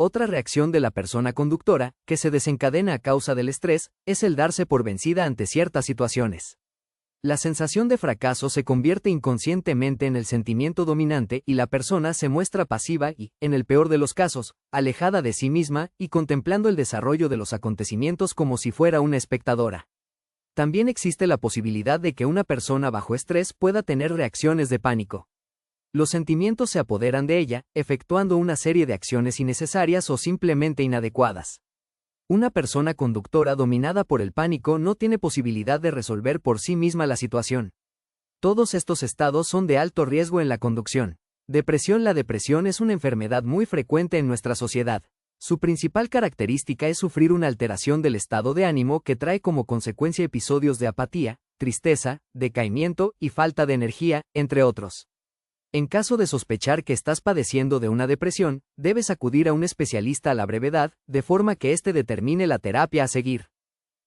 Otra reacción de la persona conductora, que se desencadena a causa del estrés, es el darse por vencida ante ciertas situaciones. La sensación de fracaso se convierte inconscientemente en el sentimiento dominante y la persona se muestra pasiva y, en el peor de los casos, alejada de sí misma y contemplando el desarrollo de los acontecimientos como si fuera una espectadora. También existe la posibilidad de que una persona bajo estrés pueda tener reacciones de pánico. Los sentimientos se apoderan de ella, efectuando una serie de acciones innecesarias o simplemente inadecuadas. Una persona conductora dominada por el pánico no tiene posibilidad de resolver por sí misma la situación. Todos estos estados son de alto riesgo en la conducción. Depresión. La depresión es una enfermedad muy frecuente en nuestra sociedad. Su principal característica es sufrir una alteración del estado de ánimo que trae como consecuencia episodios de apatía, tristeza, decaimiento y falta de energía, entre otros. En caso de sospechar que estás padeciendo de una depresión, debes acudir a un especialista a la brevedad, de forma que éste determine la terapia a seguir.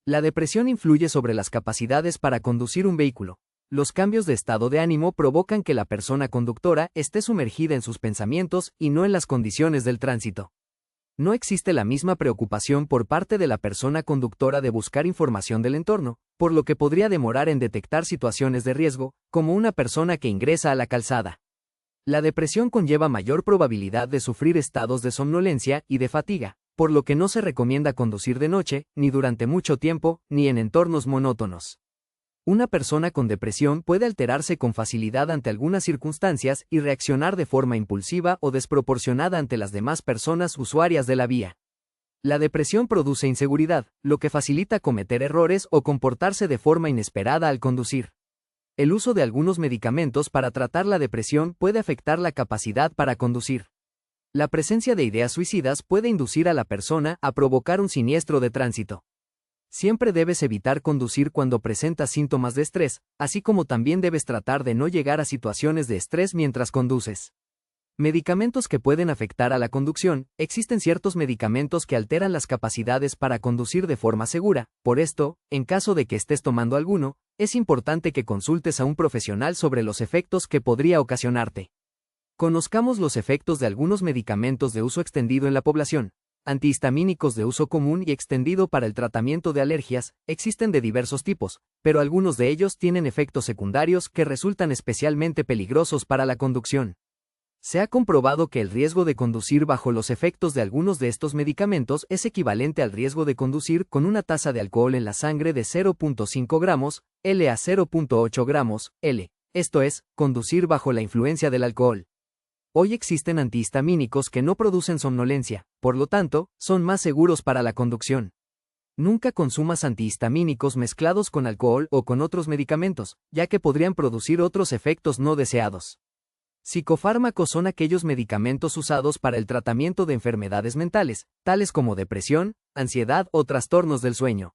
La depresión influye sobre las capacidades para conducir un vehículo. Los cambios de estado de ánimo provocan que la persona conductora esté sumergida en sus pensamientos y no en las condiciones del tránsito. No existe la misma preocupación por parte de la persona conductora de buscar información del entorno, por lo que podría demorar en detectar situaciones de riesgo, como una persona que ingresa a la calzada. La depresión conlleva mayor probabilidad de sufrir estados de somnolencia y de fatiga, por lo que no se recomienda conducir de noche, ni durante mucho tiempo, ni en entornos monótonos. Una persona con depresión puede alterarse con facilidad ante algunas circunstancias y reaccionar de forma impulsiva o desproporcionada ante las demás personas usuarias de la vía. La depresión produce inseguridad, lo que facilita cometer errores o comportarse de forma inesperada al conducir. El uso de algunos medicamentos para tratar la depresión puede afectar la capacidad para conducir. La presencia de ideas suicidas puede inducir a la persona a provocar un siniestro de tránsito. Siempre debes evitar conducir cuando presentas síntomas de estrés, así como también debes tratar de no llegar a situaciones de estrés mientras conduces. Medicamentos que pueden afectar a la conducción. Existen ciertos medicamentos que alteran las capacidades para conducir de forma segura. Por esto, en caso de que estés tomando alguno, es importante que consultes a un profesional sobre los efectos que podría ocasionarte. Conozcamos los efectos de algunos medicamentos de uso extendido en la población. Antihistamínicos de uso común y extendido para el tratamiento de alergias. Existen de diversos tipos, pero algunos de ellos tienen efectos secundarios que resultan especialmente peligrosos para la conducción. Se ha comprobado que el riesgo de conducir bajo los efectos de algunos de estos medicamentos es equivalente al riesgo de conducir con una tasa de alcohol en la sangre de 0.5 gramos, L a 0.8 gramos, L. Esto es, conducir bajo la influencia del alcohol. Hoy existen antihistamínicos que no producen somnolencia, por lo tanto, son más seguros para la conducción. Nunca consumas antihistamínicos mezclados con alcohol o con otros medicamentos, ya que podrían producir otros efectos no deseados. Psicofármacos son aquellos medicamentos usados para el tratamiento de enfermedades mentales, tales como depresión, ansiedad o trastornos del sueño.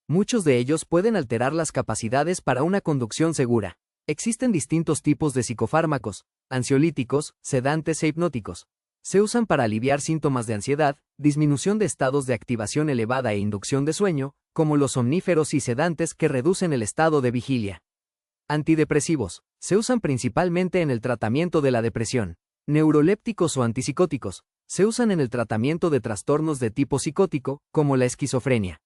Muchos de ellos pueden alterar las capacidades para una conducción segura. Existen distintos tipos de psicofármacos, ansiolíticos, sedantes e hipnóticos. Se usan para aliviar síntomas de ansiedad, disminución de estados de activación elevada e inducción de sueño, como los somníferos y sedantes que reducen el estado de vigilia. Antidepresivos. Se usan principalmente en el tratamiento de la depresión. Neurolépticos o antipsicóticos. Se usan en el tratamiento de trastornos de tipo psicótico, como la esquizofrenia.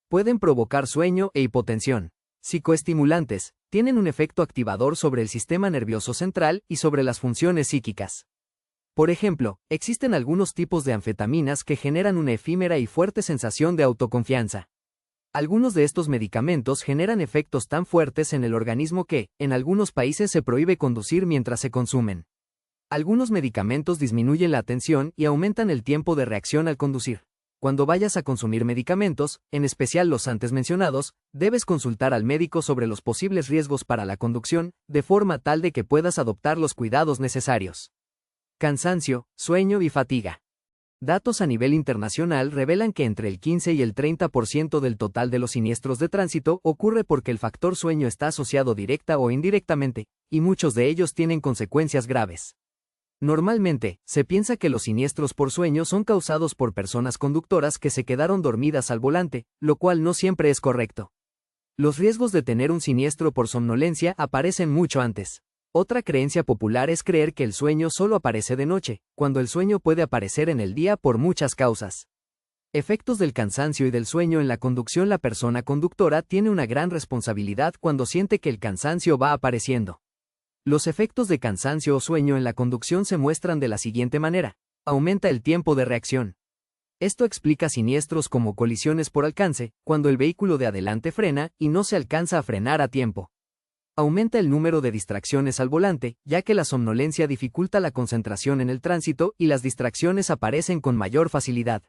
Pueden provocar sueño e hipotensión. Psicoestimulantes. Tienen un efecto activador sobre el sistema nervioso central y sobre las funciones psíquicas. Por ejemplo, existen algunos tipos de anfetaminas que generan una efímera y fuerte sensación de autoconfianza. Algunos de estos medicamentos generan efectos tan fuertes en el organismo que, en algunos países se prohíbe conducir mientras se consumen. Algunos medicamentos disminuyen la atención y aumentan el tiempo de reacción al conducir. Cuando vayas a consumir medicamentos, en especial los antes mencionados, debes consultar al médico sobre los posibles riesgos para la conducción, de forma tal de que puedas adoptar los cuidados necesarios. Cansancio, sueño y fatiga. Datos a nivel internacional revelan que entre el 15 y el 30% del total de los siniestros de tránsito ocurre porque el factor sueño está asociado directa o indirectamente, y muchos de ellos tienen consecuencias graves. Normalmente, se piensa que los siniestros por sueño son causados por personas conductoras que se quedaron dormidas al volante, lo cual no siempre es correcto. Los riesgos de tener un siniestro por somnolencia aparecen mucho antes. Otra creencia popular es creer que el sueño solo aparece de noche, cuando el sueño puede aparecer en el día por muchas causas. Efectos del cansancio y del sueño en la conducción. La persona conductora tiene una gran responsabilidad cuando siente que el cansancio va apareciendo. Los efectos de cansancio o sueño en la conducción se muestran de la siguiente manera. Aumenta el tiempo de reacción. Esto explica siniestros como colisiones por alcance, cuando el vehículo de adelante frena y no se alcanza a frenar a tiempo. Aumenta el número de distracciones al volante, ya que la somnolencia dificulta la concentración en el tránsito y las distracciones aparecen con mayor facilidad.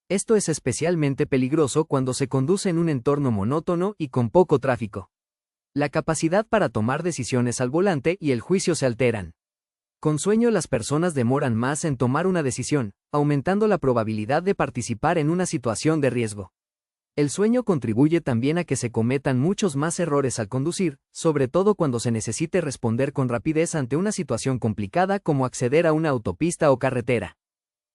Esto es especialmente peligroso cuando se conduce en un entorno monótono y con poco tráfico. La capacidad para tomar decisiones al volante y el juicio se alteran. Con sueño las personas demoran más en tomar una decisión, aumentando la probabilidad de participar en una situación de riesgo. El sueño contribuye también a que se cometan muchos más errores al conducir, sobre todo cuando se necesite responder con rapidez ante una situación complicada como acceder a una autopista o carretera.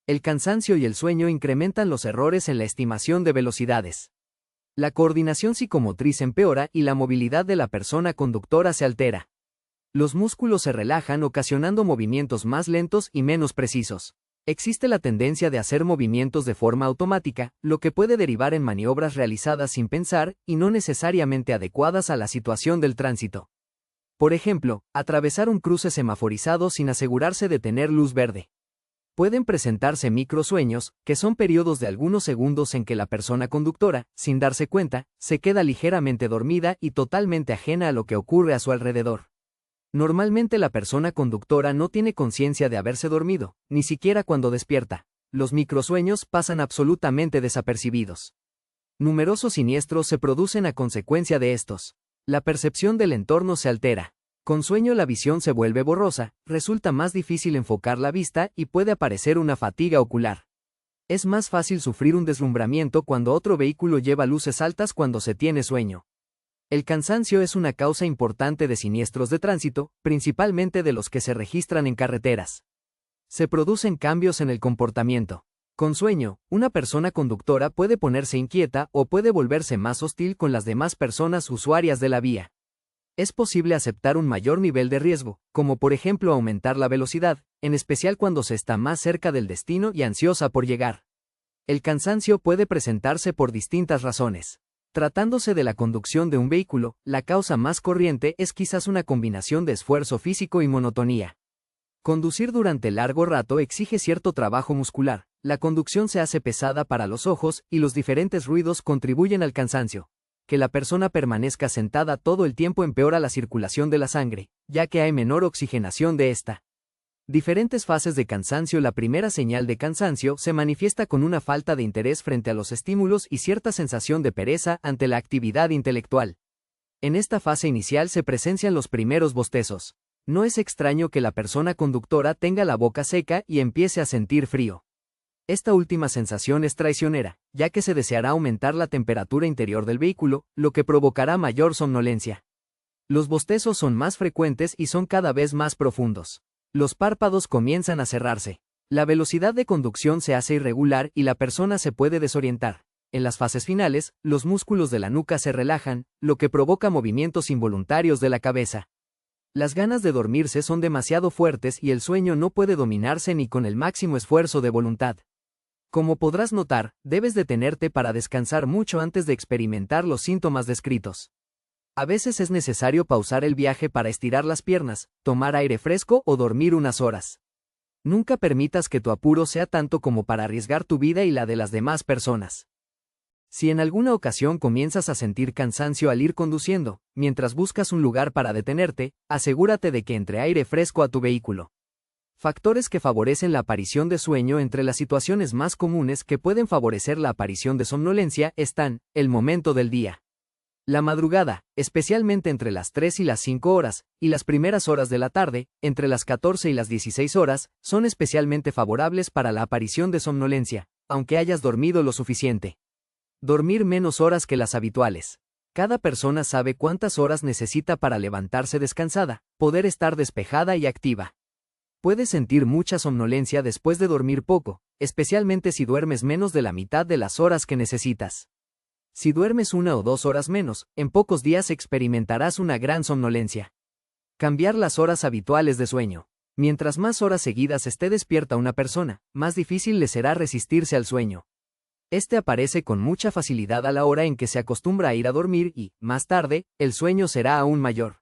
El cansancio y el sueño incrementan los errores en la estimación de velocidades. La coordinación psicomotriz empeora y la movilidad de la persona conductora se altera. Los músculos se relajan ocasionando movimientos más lentos y menos precisos. Existe la tendencia de hacer movimientos de forma automática, lo que puede derivar en maniobras realizadas sin pensar y no necesariamente adecuadas a la situación del tránsito. Por ejemplo, atravesar un cruce semaforizado sin asegurarse de tener luz verde. Pueden presentarse microsueños, que son periodos de algunos segundos en que la persona conductora, sin darse cuenta, se queda ligeramente dormida y totalmente ajena a lo que ocurre a su alrededor. Normalmente la persona conductora no tiene conciencia de haberse dormido, ni siquiera cuando despierta. Los microsueños pasan absolutamente desapercibidos. Numerosos siniestros se producen a consecuencia de estos. La percepción del entorno se altera. Con sueño la visión se vuelve borrosa, resulta más difícil enfocar la vista y puede aparecer una fatiga ocular. Es más fácil sufrir un deslumbramiento cuando otro vehículo lleva luces altas cuando se tiene sueño. El cansancio es una causa importante de siniestros de tránsito, principalmente de los que se registran en carreteras. Se producen cambios en el comportamiento. Con sueño, una persona conductora puede ponerse inquieta o puede volverse más hostil con las demás personas usuarias de la vía. Es posible aceptar un mayor nivel de riesgo, como por ejemplo aumentar la velocidad, en especial cuando se está más cerca del destino y ansiosa por llegar. El cansancio puede presentarse por distintas razones. Tratándose de la conducción de un vehículo, la causa más corriente es quizás una combinación de esfuerzo físico y monotonía. Conducir durante largo rato exige cierto trabajo muscular, la conducción se hace pesada para los ojos y los diferentes ruidos contribuyen al cansancio. Que la persona permanezca sentada todo el tiempo empeora la circulación de la sangre, ya que hay menor oxigenación de esta. Diferentes fases de cansancio. La primera señal de cansancio se manifiesta con una falta de interés frente a los estímulos y cierta sensación de pereza ante la actividad intelectual. En esta fase inicial se presencian los primeros bostezos. No es extraño que la persona conductora tenga la boca seca y empiece a sentir frío. Esta última sensación es traicionera, ya que se deseará aumentar la temperatura interior del vehículo, lo que provocará mayor somnolencia. Los bostezos son más frecuentes y son cada vez más profundos. Los párpados comienzan a cerrarse. La velocidad de conducción se hace irregular y la persona se puede desorientar. En las fases finales, los músculos de la nuca se relajan, lo que provoca movimientos involuntarios de la cabeza. Las ganas de dormirse son demasiado fuertes y el sueño no puede dominarse ni con el máximo esfuerzo de voluntad. Como podrás notar, debes detenerte para descansar mucho antes de experimentar los síntomas descritos. A veces es necesario pausar el viaje para estirar las piernas, tomar aire fresco o dormir unas horas. Nunca permitas que tu apuro sea tanto como para arriesgar tu vida y la de las demás personas. Si en alguna ocasión comienzas a sentir cansancio al ir conduciendo, mientras buscas un lugar para detenerte, asegúrate de que entre aire fresco a tu vehículo. Factores que favorecen la aparición de sueño. Entre las situaciones más comunes que pueden favorecer la aparición de somnolencia están, el momento del día. La madrugada, especialmente entre las 3 y las 5 horas, y las primeras horas de la tarde, entre las 14 y las 16 horas, son especialmente favorables para la aparición de somnolencia, aunque hayas dormido lo suficiente. Dormir menos horas que las habituales. Cada persona sabe cuántas horas necesita para levantarse descansada, poder estar despejada y activa. Puedes sentir mucha somnolencia después de dormir poco, especialmente si duermes menos de la mitad de las horas que necesitas. Si duermes 1 o 2 horas menos, en pocos días experimentarás una gran somnolencia. Cambiar las horas habituales de sueño. Mientras más horas seguidas esté despierta una persona, más difícil le será resistirse al sueño. Este aparece con mucha facilidad a la hora en que se acostumbra a ir a dormir y, más tarde, el sueño será aún mayor.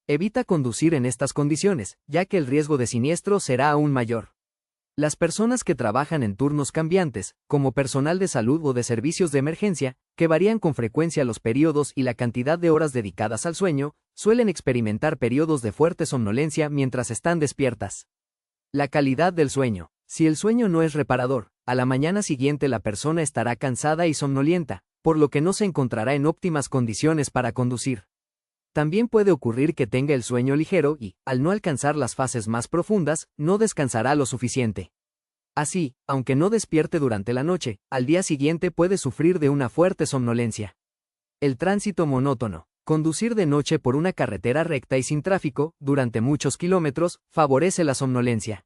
Evita conducir en estas condiciones, ya que el riesgo de siniestro será aún mayor. Las personas que trabajan en turnos cambiantes, como personal de salud o de servicios de emergencia, que varían con frecuencia los periodos y la cantidad de horas dedicadas al sueño, suelen experimentar periodos de fuerte somnolencia mientras están despiertas. La calidad del sueño. Si el sueño no es reparador, a la mañana siguiente la persona estará cansada y somnolienta, por lo que no se encontrará en óptimas condiciones para conducir. También puede ocurrir que tenga el sueño ligero y, al no alcanzar las fases más profundas, no descansará lo suficiente. Así, aunque no despierte durante la noche, al día siguiente puede sufrir de una fuerte somnolencia. El tránsito monótono. Conducir de noche por una carretera recta y sin tráfico, durante muchos kilómetros, favorece la somnolencia.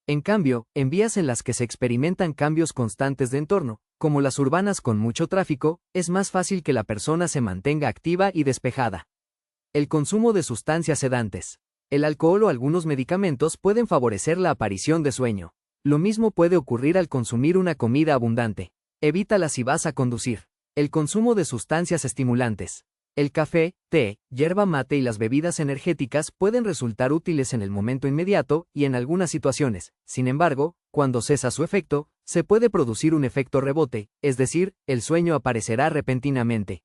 En cambio, en vías en las que se experimentan cambios constantes de entorno, como las urbanas con mucho tráfico, es más fácil que la persona se mantenga activa y despejada. El consumo de sustancias sedantes. El alcohol o algunos medicamentos pueden favorecer la aparición de sueño. Lo mismo puede ocurrir al consumir una comida abundante. Evítala si vas a conducir. El consumo de sustancias estimulantes. El café, té, yerba mate y las bebidas energéticas pueden resultar útiles en el momento inmediato y en algunas situaciones. Sin embargo, cuando cesa su efecto, se puede producir un efecto rebote, es decir, el sueño aparecerá repentinamente.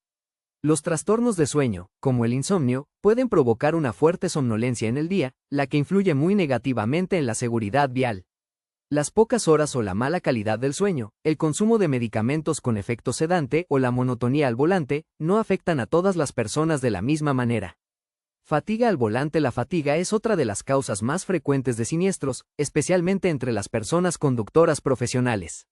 Los trastornos de sueño, como el insomnio, pueden provocar una fuerte somnolencia en el día, la que influye muy negativamente en la seguridad vial. Las pocas horas o la mala calidad del sueño, el consumo de medicamentos con efecto sedante o la monotonía al volante, no afectan a todas las personas de la misma manera. Fatiga al volante. La fatiga es otra de las causas más frecuentes de siniestros, especialmente entre las personas conductoras profesionales.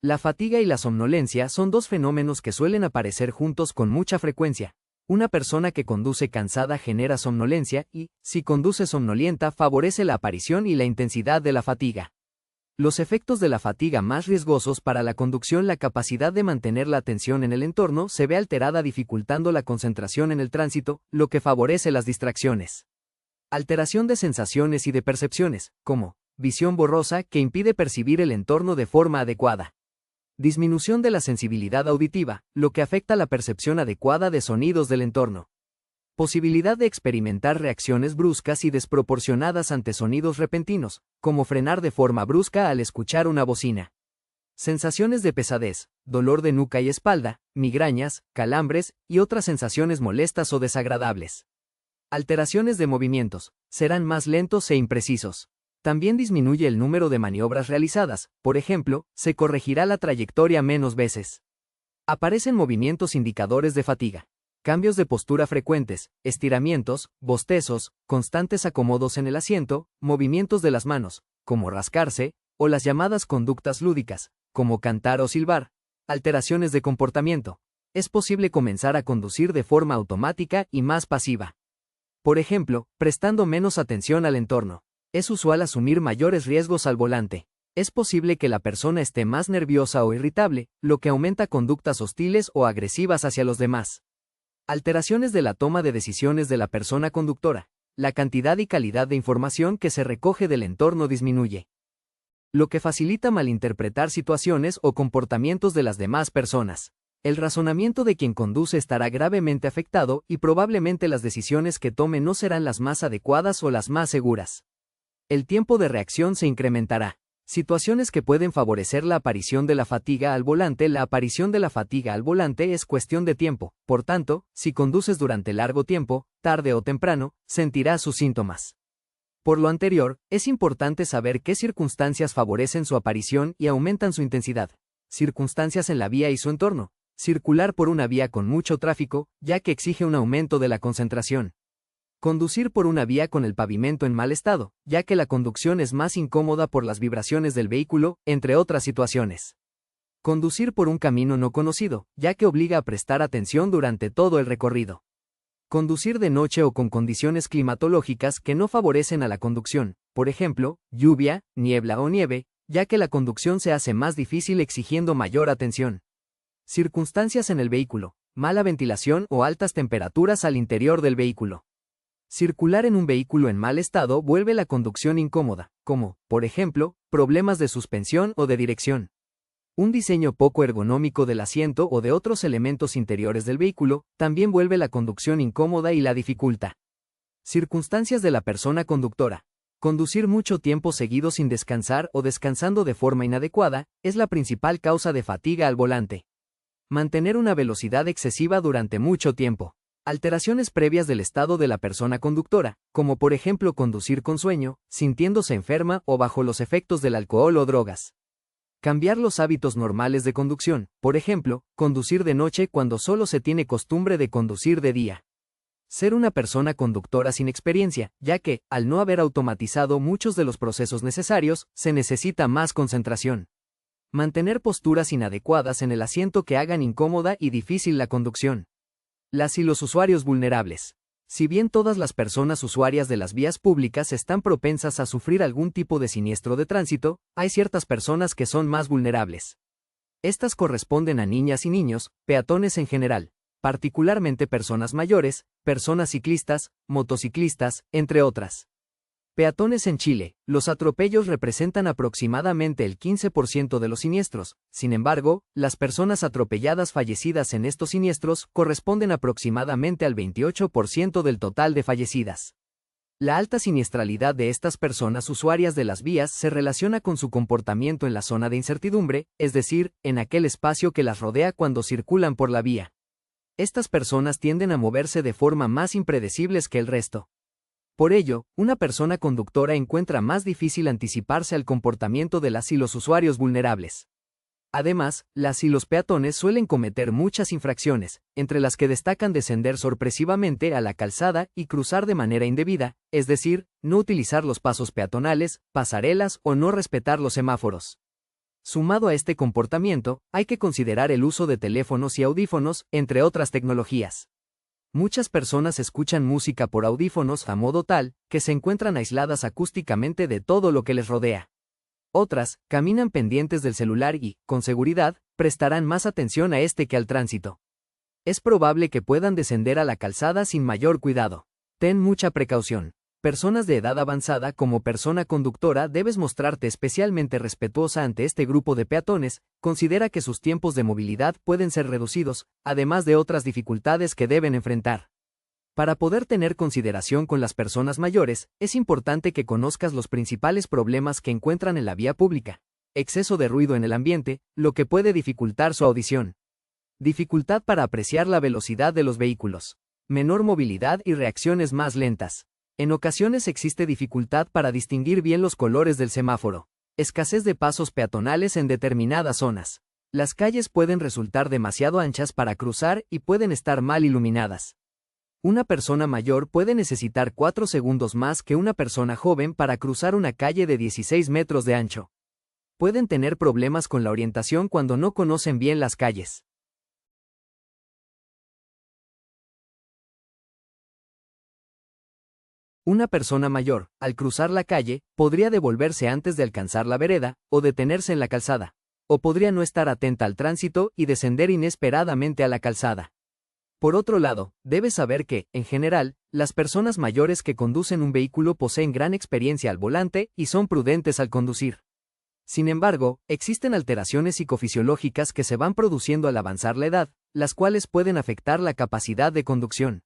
La fatiga y la somnolencia son dos fenómenos que suelen aparecer juntos con mucha frecuencia. Una persona que conduce cansada genera somnolencia y, si conduce somnolienta, favorece la aparición y la intensidad de la fatiga. Los efectos de la fatiga más riesgosos para la conducción. La capacidad de mantener la atención en el entorno se ve alterada, dificultando la concentración en el tránsito, lo que favorece las distracciones. Alteración de sensaciones y de percepciones, como visión borrosa, que impide percibir el entorno de forma adecuada. Disminución de la sensibilidad auditiva, lo que afecta la percepción adecuada de sonidos del entorno. Posibilidad de experimentar reacciones bruscas y desproporcionadas ante sonidos repentinos, como frenar de forma brusca al escuchar una bocina. Sensaciones de pesadez, dolor de nuca y espalda, migrañas, calambres y otras sensaciones molestas o desagradables. Alteraciones de movimientos, serán más lentos e imprecisos. También disminuye el número de maniobras realizadas, por ejemplo, se corregirá la trayectoria menos veces. Aparecen movimientos indicadores de fatiga. Cambios de postura frecuentes, estiramientos, bostezos, constantes acomodos en el asiento, movimientos de las manos, como rascarse, o las llamadas conductas lúdicas, como cantar o silbar. Alteraciones de comportamiento. Es posible comenzar a conducir de forma automática y más pasiva. Por ejemplo, prestando menos atención al entorno. Es usual asumir mayores riesgos al volante. Es posible que la persona esté más nerviosa o irritable, lo que aumenta conductas hostiles o agresivas hacia los demás. Alteraciones de la toma de decisiones de la persona conductora. La cantidad y calidad de información que se recoge del entorno disminuye, lo que facilita malinterpretar situaciones o comportamientos de las demás personas. El razonamiento de quien conduce estará gravemente afectado y probablemente las decisiones que tome no serán las más adecuadas o las más seguras. El tiempo de reacción se incrementará. Situaciones que pueden favorecer la aparición de la fatiga al volante. La aparición de la fatiga al volante es cuestión de tiempo, por tanto, si conduces durante largo tiempo, tarde o temprano, sentirás sus síntomas. Por lo anterior, es importante saber qué circunstancias favorecen su aparición y aumentan su intensidad. Circunstancias en la vía y su entorno. Circular por una vía con mucho tráfico, ya que exige un aumento de la concentración. Conducir por una vía con el pavimento en mal estado, ya que la conducción es más incómoda por las vibraciones del vehículo, entre otras situaciones. Conducir por un camino no conocido, ya que obliga a prestar atención durante todo el recorrido. Conducir de noche o con condiciones climatológicas que no favorecen a la conducción, por ejemplo, lluvia, niebla o nieve, ya que la conducción se hace más difícil exigiendo mayor atención. Circunstancias en el vehículo, mala ventilación o altas temperaturas al interior del vehículo. Circular en un vehículo en mal estado vuelve la conducción incómoda, como, por ejemplo, problemas de suspensión o de dirección. Un diseño poco ergonómico del asiento o de otros elementos interiores del vehículo también vuelve la conducción incómoda y la dificulta. Circunstancias de la persona conductora. Conducir mucho tiempo seguido sin descansar o descansando de forma inadecuada es la principal causa de fatiga al volante. Mantener una velocidad excesiva durante mucho tiempo. Alteraciones previas del estado de la persona conductora, como por ejemplo conducir con sueño, sintiéndose enferma o bajo los efectos del alcohol o drogas. Cambiar los hábitos normales de conducción, por ejemplo, conducir de noche cuando solo se tiene costumbre de conducir de día. Ser una persona conductora sin experiencia, ya que, al no haber automatizado muchos de los procesos necesarios, se necesita más concentración. Mantener posturas inadecuadas en el asiento que hagan incómoda y difícil la conducción. Las y los usuarios vulnerables. Si bien todas las personas usuarias de las vías públicas están propensas a sufrir algún tipo de siniestro de tránsito, hay ciertas personas que son más vulnerables. Estas corresponden a niñas y niños, peatones en general, particularmente personas mayores, personas ciclistas, motociclistas, entre otras. Peatones en Chile, los atropellos representan aproximadamente el 15% de los siniestros. Sin embargo, las personas atropelladas fallecidas en estos siniestros corresponden aproximadamente al 28% del total de fallecidas. La alta siniestralidad de estas personas usuarias de las vías se relaciona con su comportamiento en la zona de incertidumbre, es decir, en aquel espacio que las rodea cuando circulan por la vía. Estas personas tienden a moverse de forma más impredecibles que el resto. Por ello, una persona conductora encuentra más difícil anticiparse al comportamiento de las y los usuarios vulnerables. Además, las y los peatones suelen cometer muchas infracciones, entre las que destacan descender sorpresivamente a la calzada y cruzar de manera indebida, es decir, no utilizar los pasos peatonales, pasarelas o no respetar los semáforos. Sumado a este comportamiento, hay que considerar el uso de teléfonos y audífonos, entre otras tecnologías. Muchas personas escuchan música por audífonos a modo tal que se encuentran aisladas acústicamente de todo lo que les rodea. Otras, caminan pendientes del celular y, con seguridad, prestarán más atención a este que al tránsito. Es probable que puedan descender a la calzada sin mayor cuidado. Ten mucha precaución. Personas de edad avanzada como persona conductora debes mostrarte especialmente respetuosa ante este grupo de peatones, considera que sus tiempos de movilidad pueden ser reducidos, además de otras dificultades que deben enfrentar. Para poder tener consideración con las personas mayores, es importante que conozcas los principales problemas que encuentran en la vía pública. Exceso de ruido en el ambiente, lo que puede dificultar su audición. Dificultad para apreciar la velocidad de los vehículos. Menor movilidad y reacciones más lentas. En ocasiones existe dificultad para distinguir bien los colores del semáforo. Escasez de pasos peatonales en determinadas zonas. Las calles pueden resultar demasiado anchas para cruzar y pueden estar mal iluminadas. Una persona mayor puede necesitar 4 segundos más que una persona joven para cruzar una calle de 16 metros de ancho. Pueden tener problemas con la orientación cuando no conocen bien las calles. Una persona mayor, al cruzar la calle, podría devolverse antes de alcanzar la vereda, o detenerse en la calzada. O podría no estar atenta al tránsito y descender inesperadamente a la calzada. Por otro lado, debes saber que, en general, las personas mayores que conducen un vehículo poseen gran experiencia al volante y son prudentes al conducir. Sin embargo, existen alteraciones psicofisiológicas que se van produciendo al avanzar la edad, las cuales pueden afectar la capacidad de conducción.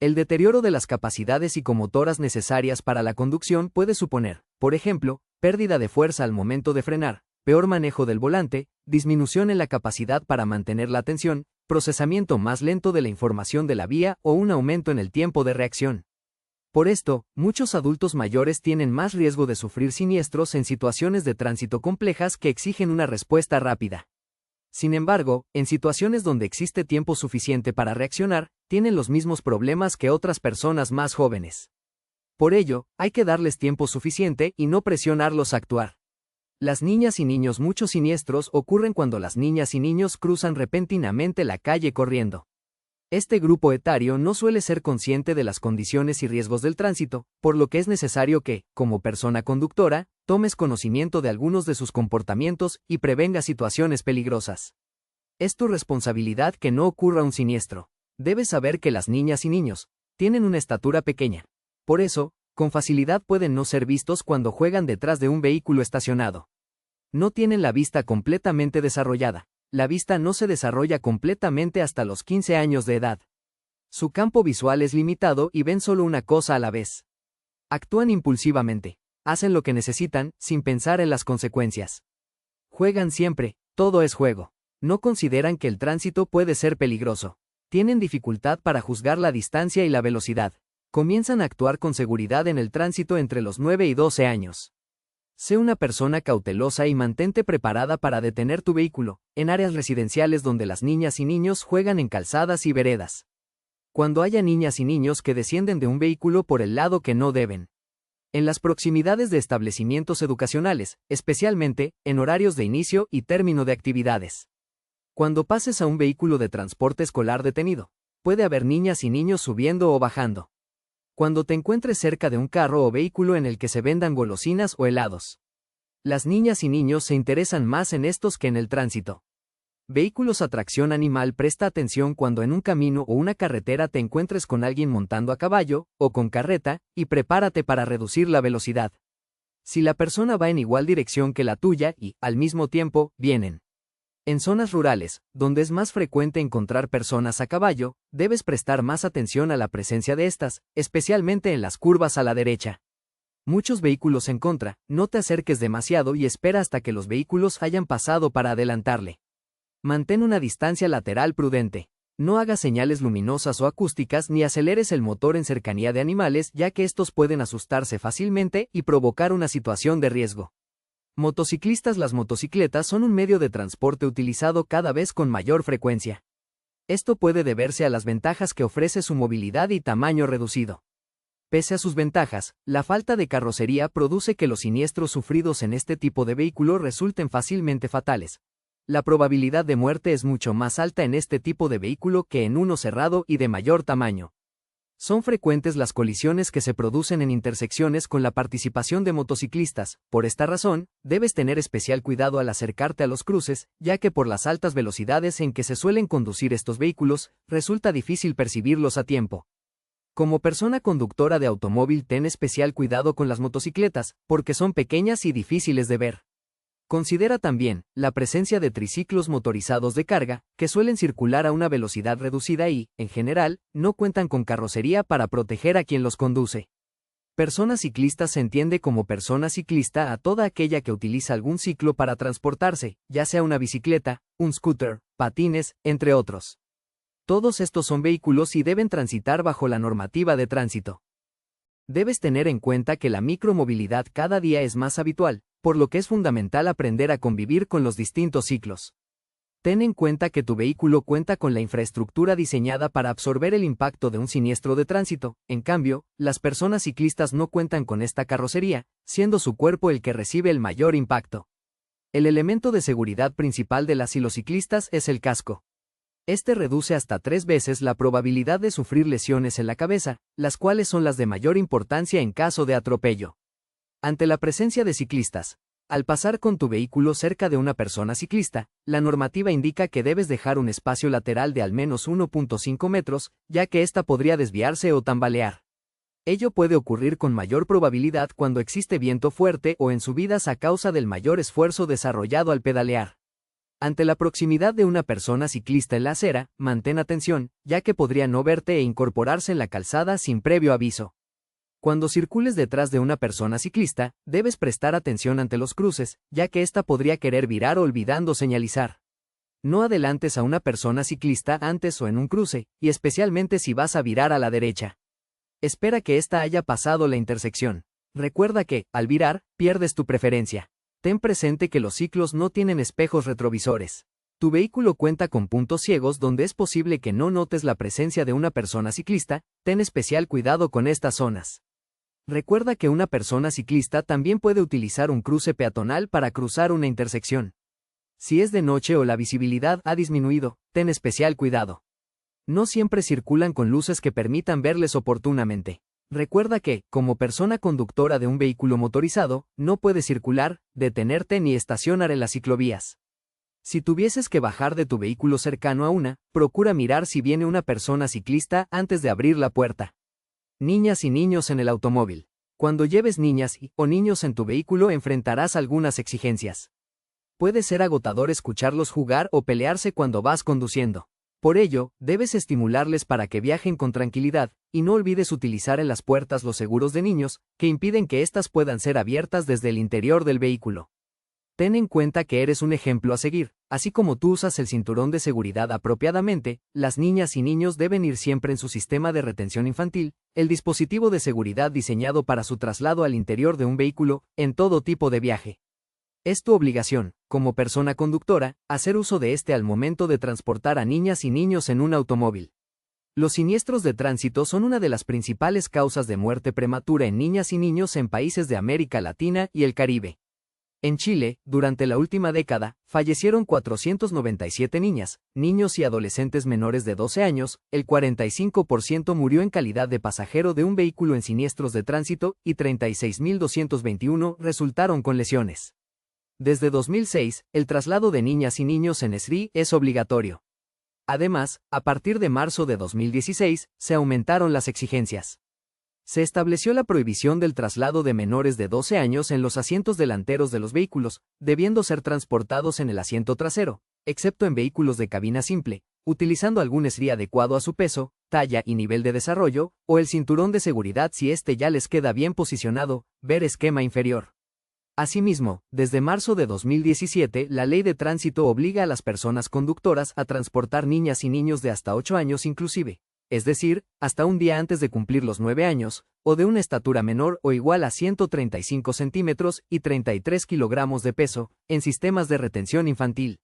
El deterioro de las capacidades psicomotoras necesarias para la conducción puede suponer, por ejemplo, pérdida de fuerza al momento de frenar, peor manejo del volante, disminución en la capacidad para mantener la atención, procesamiento más lento de la información de la vía o un aumento en el tiempo de reacción. Por esto, muchos adultos mayores tienen más riesgo de sufrir siniestros en situaciones de tránsito complejas que exigen una respuesta rápida. Sin embargo, en situaciones donde existe tiempo suficiente para reaccionar, tienen los mismos problemas que otras personas más jóvenes. Por ello, hay que darles tiempo suficiente y no presionarlos a actuar. Las niñas y niños. Muchos siniestros ocurren cuando las niñas y niños cruzan repentinamente la calle corriendo. Este grupo etario no suele ser consciente de las condiciones y riesgos del tránsito, por lo que es necesario que, como persona conductora, tomes conocimiento de algunos de sus comportamientos y prevengas situaciones peligrosas. Es tu responsabilidad que no ocurra un siniestro. Debes saber que las niñas y niños tienen una estatura pequeña, Por eso, con facilidad pueden no ser vistos cuando juegan detrás de un vehículo estacionado. No tienen la vista completamente desarrollada. La vista no se desarrolla completamente hasta los 15 años de edad. Su campo visual es limitado y ven solo una cosa a la vez. Actúan impulsivamente. Hacen lo que necesitan, sin pensar en las consecuencias. Juegan siempre, todo es juego. No consideran que el tránsito puede ser peligroso. Tienen dificultad para juzgar la distancia y la velocidad. Comienzan a actuar con seguridad en el tránsito entre los 9 y 12 años. Sé una persona cautelosa y mantente preparada para detener tu vehículo, en áreas residenciales donde las niñas y niños juegan en calzadas y veredas. Cuando haya niñas y niños que descienden de un vehículo por el lado que no deben. En las proximidades de establecimientos educacionales, especialmente, en horarios de inicio y término de actividades. Cuando pases a un vehículo de transporte escolar detenido, puede haber niñas y niños subiendo o bajando. Cuando te encuentres cerca de un carro o vehículo en el que se vendan golosinas o helados. Las niñas y niños se interesan más en estos que en el tránsito. Vehículos a tracción animal. Presta atención cuando en un camino o una carretera te encuentres con alguien montando a caballo o con carreta, y prepárate para reducir la velocidad. Si la persona va en igual dirección que la tuya y, al mismo tiempo, vienen. En zonas rurales, donde es más frecuente encontrar personas a caballo, debes prestar más atención a la presencia de estas, especialmente en las curvas a la derecha. Muchos vehículos en contra, no te acerques demasiado y espera hasta que los vehículos hayan pasado para adelantarle. Mantén una distancia lateral prudente. No hagas señales luminosas o acústicas ni aceleres el motor en cercanía de animales, ya que estos pueden asustarse fácilmente y provocar una situación de riesgo. Motociclistas. Las motocicletas son un medio de transporte utilizado cada vez con mayor frecuencia. Esto puede deberse a las ventajas que ofrece su movilidad y tamaño reducido. Pese a sus ventajas, la falta de carrocería produce que los siniestros sufridos en este tipo de vehículo resulten fácilmente fatales. La probabilidad de muerte es mucho más alta en este tipo de vehículo que en uno cerrado y de mayor tamaño. Son frecuentes las colisiones que se producen en intersecciones con la participación de motociclistas. Por esta razón, debes tener especial cuidado al acercarte a los cruces, ya que por las altas velocidades en que se suelen conducir estos vehículos, resulta difícil percibirlos a tiempo. Como persona conductora de automóvil, ten especial cuidado con las motocicletas, porque son pequeñas y difíciles de ver. Considera también la presencia de triciclos motorizados de carga, que suelen circular a una velocidad reducida y, en general, no cuentan con carrocería para proteger a quien los conduce. Persona ciclista. Se entiende como persona ciclista a toda aquella que utiliza algún ciclo para transportarse, ya sea una bicicleta, un scooter, patines, entre otros. Todos estos son vehículos y deben transitar bajo la normativa de tránsito. Debes tener en cuenta que la micromovilidad cada día es más habitual, por lo que es fundamental aprender a convivir con los distintos ciclos. Ten en cuenta que tu vehículo cuenta con la infraestructura diseñada para absorber el impacto de un siniestro de tránsito. En cambio, las personas ciclistas no cuentan con esta carrocería, siendo su cuerpo el que recibe el mayor impacto. El elemento de seguridad principal de las y los ciclistas es el casco. Este reduce hasta 3 veces la probabilidad de sufrir lesiones en la cabeza, las cuales son las de mayor importancia en caso de atropello. Ante la presencia de ciclistas, al pasar con tu vehículo cerca de una persona ciclista, la normativa indica que debes dejar un espacio lateral de al menos 1.5 metros, ya que ésta podría desviarse o tambalear. Ello puede ocurrir con mayor probabilidad cuando existe viento fuerte o en subidas a causa del mayor esfuerzo desarrollado al pedalear. Ante la proximidad de una persona ciclista en la acera, mantén atención, ya que podría no verte e incorporarse en la calzada sin previo aviso. Cuando circules detrás de una persona ciclista, debes prestar atención ante los cruces, ya que ésta podría querer virar olvidando señalizar. No adelantes a una persona ciclista antes o en un cruce, y especialmente si vas a virar a la derecha. Espera que ésta haya pasado la intersección. Recuerda que, al virar, pierdes tu preferencia. Ten presente que los ciclos no tienen espejos retrovisores. Tu vehículo cuenta con puntos ciegos donde es posible que no notes la presencia de una persona ciclista. Ten especial cuidado con estas zonas. Recuerda que una persona ciclista también puede utilizar un cruce peatonal para cruzar una intersección. Si es de noche o la visibilidad ha disminuido, ten especial cuidado. No siempre circulan con luces que permitan verles oportunamente. Recuerda que, como persona conductora de un vehículo motorizado, no puedes circular, detenerte ni estacionar en las ciclovías. Si tuvieses que bajar de tu vehículo cercano a una, procura mirar si viene una persona ciclista antes de abrir la puerta. Niñas y niños en el automóvil. Cuando lleves niñas o niños en tu vehículo enfrentarás algunas exigencias. Puede ser agotador escucharlos jugar o pelearse cuando vas conduciendo. Por ello, debes estimularles para que viajen con tranquilidad, y no olvides utilizar en las puertas los seguros de niños, que impiden que éstas puedan ser abiertas desde el interior del vehículo. Ten en cuenta que eres un ejemplo a seguir, así como tú usas el cinturón de seguridad apropiadamente, las niñas y niños deben ir siempre en su sistema de retención infantil, el dispositivo de seguridad diseñado para su traslado al interior de un vehículo, en todo tipo de viaje. Es tu obligación, como persona conductora, hacer uso de este al momento de transportar a niñas y niños en un automóvil. Los siniestros de tránsito son una de las principales causas de muerte prematura en niñas y niños en países de América Latina y el Caribe. En Chile, durante la última década, fallecieron 497 niñas, niños y adolescentes menores de 12 años, el 45% murió en calidad de pasajero de un vehículo en siniestros de tránsito y 36.221 resultaron con lesiones. Desde 2006, el traslado de niñas y niños en SRI es obligatorio. Además, a partir de marzo de 2016, se aumentaron las exigencias. Se estableció la prohibición del traslado de menores de 12 años en los asientos delanteros de los vehículos, debiendo ser transportados en el asiento trasero, excepto en vehículos de cabina simple, utilizando algún SRI adecuado a su peso, talla y nivel de desarrollo, o el cinturón de seguridad si este ya les queda bien posicionado, ver esquema inferior. Asimismo, desde marzo de 2017, la Ley de Tránsito obliga a las personas conductoras a transportar niñas y niños de hasta 8 años inclusive, es decir, hasta un día antes de cumplir los 9 años, o de una estatura menor o igual a 135 centímetros y 33 kilogramos de peso, en sistemas de retención infantil.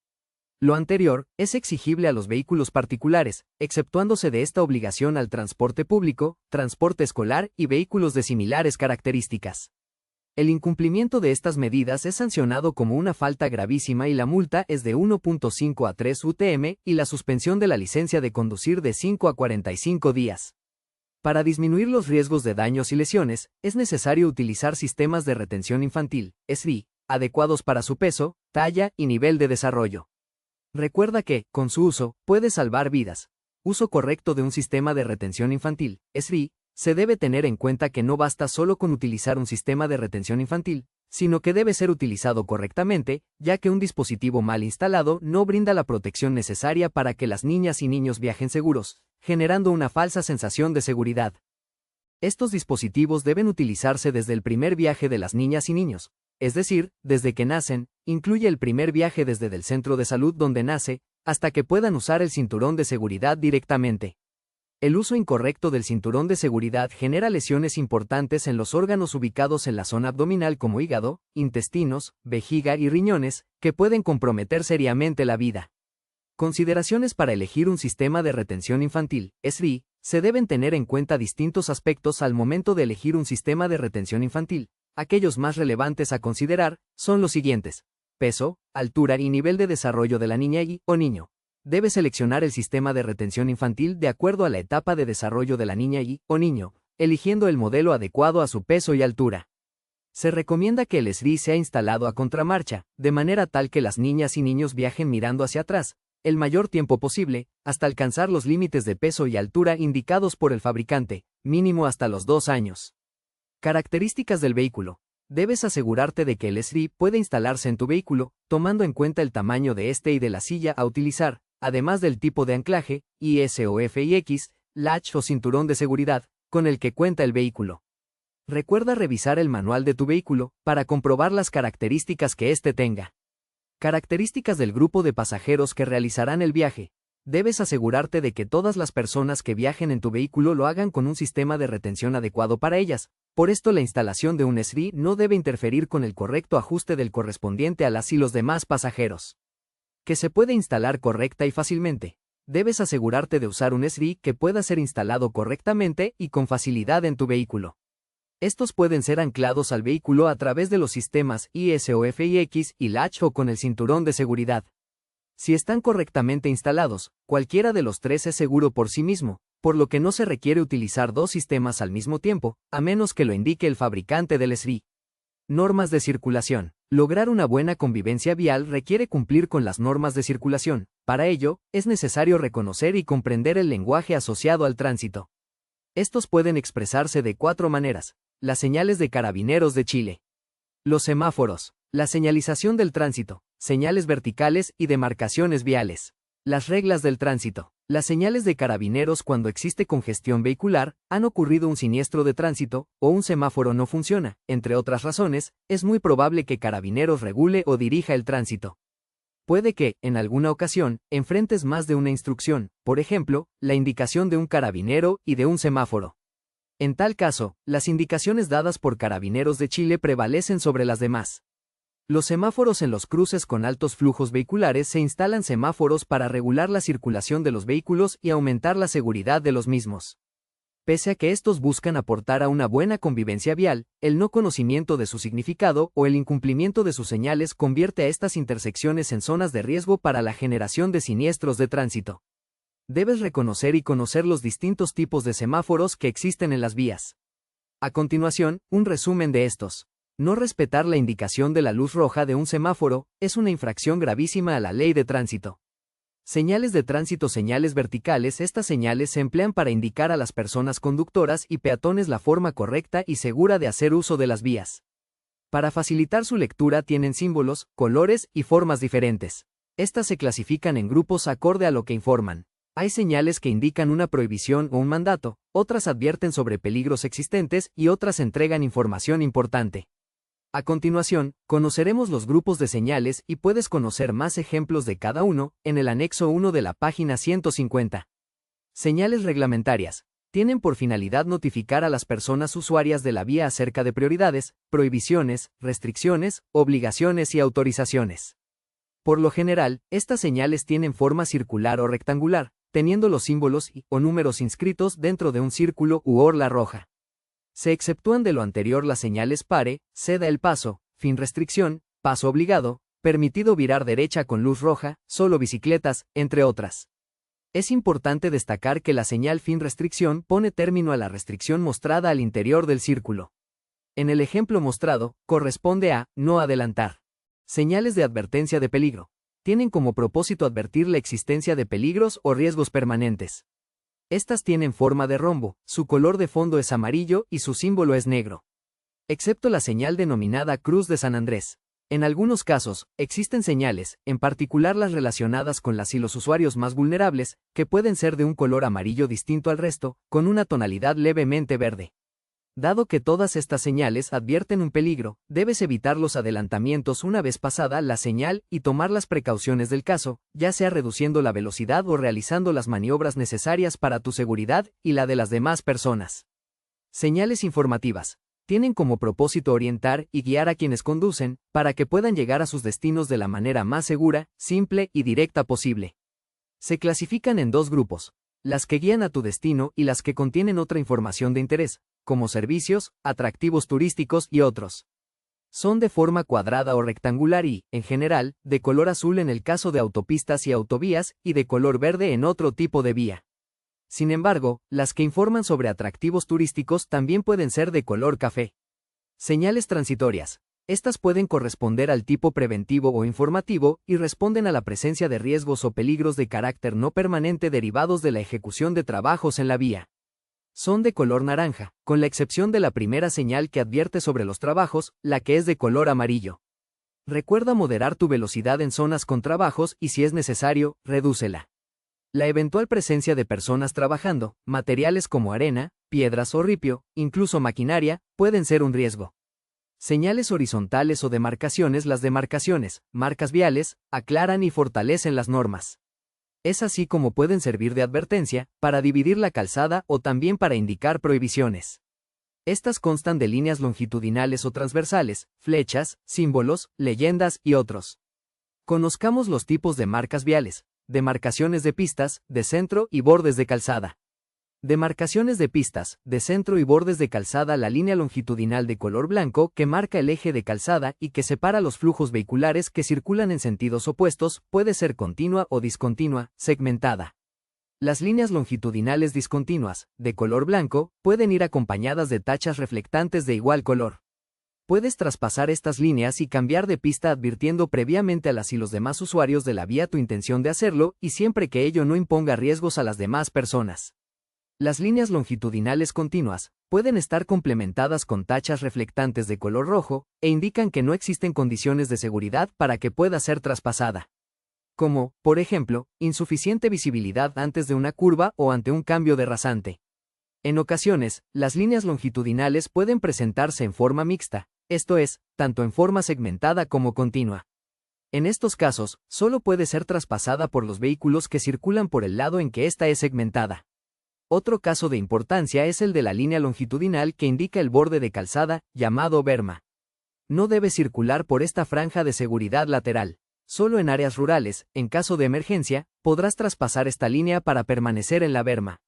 Lo anterior es exigible a los vehículos particulares, exceptuándose de esta obligación al transporte público, transporte escolar y vehículos de similares características. El incumplimiento de estas medidas es sancionado como una falta gravísima y la multa es de 1.5 a 3 UTM y la suspensión de la licencia de conducir de 5 a 45 días. Para disminuir los riesgos de daños y lesiones, es necesario utilizar sistemas de retención infantil, SRI, adecuados para su peso, talla y nivel de desarrollo. Recuerda que, con su uso, puede salvar vidas. Uso correcto de un sistema de retención infantil, SRI. Se debe tener en cuenta que no basta solo con utilizar un sistema de retención infantil, sino que debe ser utilizado correctamente, ya que un dispositivo mal instalado no brinda la protección necesaria para que las niñas y niños viajen seguros, generando una falsa sensación de seguridad. Estos dispositivos deben utilizarse desde el primer viaje de las niñas y niños, es decir, desde que nacen, incluye el primer viaje desde el centro de salud donde nace, hasta que puedan usar el cinturón de seguridad directamente. El uso incorrecto del cinturón de seguridad genera lesiones importantes en los órganos ubicados en la zona abdominal como hígado, intestinos, vejiga y riñones, que pueden comprometer seriamente la vida. Consideraciones para elegir un sistema de retención infantil, SRI, se deben tener en cuenta distintos aspectos al momento de elegir un sistema de retención infantil. Aquellos más relevantes a considerar son los siguientes: peso, altura y nivel de desarrollo de la niña o niño. Debe seleccionar el sistema de retención infantil de acuerdo a la etapa de desarrollo de la niña o niño, eligiendo el modelo adecuado a su peso y altura. Se recomienda que el SRI sea instalado a contramarcha, de manera tal que las niñas y niños viajen mirando hacia atrás, el mayor tiempo posible, hasta alcanzar los límites de peso y altura indicados por el fabricante, mínimo hasta los 2 años. Características del vehículo. Debes asegurarte de que el SRI puede instalarse en tu vehículo, tomando en cuenta el tamaño de este y de la silla a utilizar, además del tipo de anclaje, IS o FIX, latch o cinturón de seguridad, con el que cuenta el vehículo. Recuerda revisar el manual de tu vehículo, para comprobar las características que éste tenga. Características del grupo de pasajeros que realizarán el viaje. Debes asegurarte de que todas las personas que viajen en tu vehículo lo hagan con un sistema de retención adecuado para ellas. Por esto la instalación de un SRI no debe interferir con el correcto ajuste del correspondiente a las y los demás pasajeros. Que se puede instalar correcta y fácilmente. Debes asegurarte de usar un SRI que pueda ser instalado correctamente y con facilidad en tu vehículo. Estos pueden ser anclados al vehículo a través de los sistemas IS o FIX y latch o con el cinturón de seguridad. Si están correctamente instalados, cualquiera de los tres es seguro por sí mismo, por lo que no se requiere utilizar dos sistemas al mismo tiempo, a menos que lo indique el fabricante del SRI. Normas de circulación. Lograr una buena convivencia vial requiere cumplir con las normas de circulación. Para ello, es necesario reconocer y comprender el lenguaje asociado al tránsito. Estos pueden expresarse de 4 maneras. Las señales de Carabineros de Chile. Los semáforos. La señalización del tránsito. Señales verticales y demarcaciones viales. Las reglas del tránsito. Las señales de Carabineros cuando existe congestión vehicular, han ocurrido un siniestro de tránsito, o un semáforo no funciona, entre otras razones, es muy probable que Carabineros regule o dirija el tránsito. Puede que, en alguna ocasión, enfrentes más de una instrucción, por ejemplo, la indicación de un carabinero y de un semáforo. En tal caso, las indicaciones dadas por Carabineros de Chile prevalecen sobre las demás. Los semáforos en los cruces con altos flujos vehiculares se instalan semáforos para regular la circulación de los vehículos y aumentar la seguridad de los mismos. Pese a que estos buscan aportar a una buena convivencia vial, el no conocimiento de su significado o el incumplimiento de sus señales convierte a estas intersecciones en zonas de riesgo para la generación de siniestros de tránsito. Debes reconocer y conocer los distintos tipos de semáforos que existen en las vías. A continuación, un resumen de estos. No respetar la indicación de la luz roja de un semáforo es una infracción gravísima a la ley de tránsito. Señales de tránsito. Señales verticales. Estas señales se emplean para indicar a las personas conductoras y peatones la forma correcta y segura de hacer uso de las vías. Para facilitar su lectura tienen símbolos, colores y formas diferentes. Estas se clasifican en grupos acorde a lo que informan. Hay señales que indican una prohibición o un mandato, otras advierten sobre peligros existentes y otras entregan información importante. A continuación, conoceremos los grupos de señales y puedes conocer más ejemplos de cada uno en el anexo 1 de la página 150. Señales reglamentarias. Tienen por finalidad notificar a las personas usuarias de la vía acerca de prioridades, prohibiciones, restricciones, obligaciones y autorizaciones. Por lo general, estas señales tienen forma circular o rectangular, teniendo los símbolos y o números inscritos dentro de un círculo u orla roja. Se exceptúan de lo anterior las señales pare, ceda el paso, fin restricción, paso obligado, permitido virar derecha con luz roja, solo bicicletas, entre otras. Es importante destacar que la señal fin restricción pone término a la restricción mostrada al interior del círculo. En el ejemplo mostrado, corresponde a no adelantar. Señales de advertencia de peligro. Tienen como propósito advertir la existencia de peligros o riesgos permanentes. Estas tienen forma de rombo, su color de fondo es amarillo y su símbolo es negro. Excepto la señal denominada Cruz de San Andrés. En algunos casos, existen señales, en particular las relacionadas con las y los usuarios más vulnerables, que pueden ser de un color amarillo distinto al resto, con una tonalidad levemente verde. Dado que todas estas señales advierten un peligro, debes evitar los adelantamientos una vez pasada la señal y tomar las precauciones del caso, ya sea reduciendo la velocidad o realizando las maniobras necesarias para tu seguridad y la de las demás personas. Señales informativas. Tienen como propósito orientar y guiar a quienes conducen, para que puedan llegar a sus destinos de la manera más segura, simple y directa posible. Se clasifican en 2 grupos, las que guían a tu destino y las que contienen otra información de interés, como servicios, atractivos turísticos y otros. Son de forma cuadrada o rectangular y, en general, de color azul en el caso de autopistas y autovías y de color verde en otro tipo de vía. Sin embargo, las que informan sobre atractivos turísticos también pueden ser de color café. Señales transitorias. Estas pueden corresponder al tipo preventivo o informativo y responden a la presencia de riesgos o peligros de carácter no permanente derivados de la ejecución de trabajos en la vía. Son de color naranja, con la excepción de la primera señal que advierte sobre los trabajos, la que es de color amarillo. Recuerda moderar tu velocidad en zonas con trabajos y si es necesario, redúcela. La eventual presencia de personas trabajando, materiales como arena, piedras o ripio, incluso maquinaria, pueden ser un riesgo. Señales horizontales o demarcaciones. Las demarcaciones, marcas viales, aclaran y fortalecen las normas. Es así como pueden servir de advertencia, para dividir la calzada o también para indicar prohibiciones. Estas constan de líneas longitudinales o transversales, flechas, símbolos, leyendas y otros. Conozcamos los tipos de marcas viales. Demarcaciones de pistas, de centro y bordes de calzada. Demarcaciones de pistas, de centro y bordes de calzada. La línea longitudinal de color blanco que marca el eje de calzada y que separa los flujos vehiculares que circulan en sentidos opuestos puede ser continua o discontinua, segmentada. Las líneas longitudinales discontinuas, de color blanco, pueden ir acompañadas de tachas reflectantes de igual color. Puedes traspasar estas líneas y cambiar de pista advirtiendo previamente a las y los demás usuarios de la vía tu intención de hacerlo y siempre que ello no imponga riesgos a las demás personas. Las líneas longitudinales continuas pueden estar complementadas con tachas reflectantes de color rojo e indican que no existen condiciones de seguridad para que pueda ser traspasada. Como, por ejemplo, insuficiente visibilidad antes de una curva o ante un cambio de rasante. En ocasiones, las líneas longitudinales pueden presentarse en forma mixta, esto es, tanto en forma segmentada como continua. En estos casos, solo puede ser traspasada por los vehículos que circulan por el lado en que ésta es segmentada. Otro caso de importancia es el de la línea longitudinal que indica el borde de calzada, llamado berma. No debe circular por esta franja de seguridad lateral. Solo en áreas rurales, en caso de emergencia, podrás traspasar esta línea para permanecer en la berma.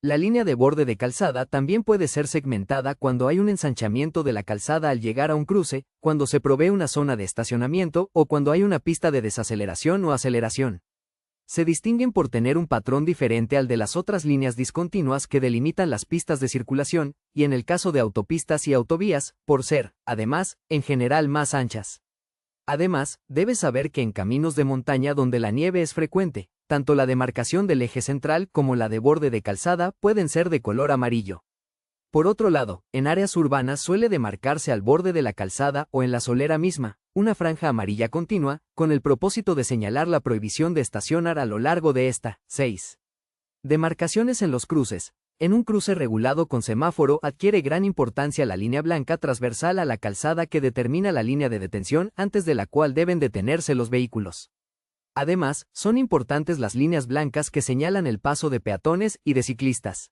La línea de borde de calzada también puede ser segmentada cuando hay un ensanchamiento de la calzada al llegar a un cruce, cuando se provee una zona de estacionamiento o cuando hay una pista de desaceleración o aceleración. Se distinguen por tener un patrón diferente al de las otras líneas discontinuas que delimitan las pistas de circulación, y en el caso de autopistas y autovías, por ser, además, en general más anchas. Además, debes saber que en caminos de montaña donde la nieve es frecuente, tanto la demarcación del eje central como la de borde de calzada pueden ser de color amarillo. Por otro lado, en áreas urbanas suele demarcarse al borde de la calzada o en la solera misma, una franja amarilla continua, con el propósito de señalar la prohibición de estacionar a lo largo de esta. 6. Demarcaciones en los cruces. En un cruce regulado con semáforo adquiere gran importancia la línea blanca transversal a la calzada que determina la línea de detención antes de la cual deben detenerse los vehículos. Además, son importantes las líneas blancas que señalan el paso de peatones y de ciclistas.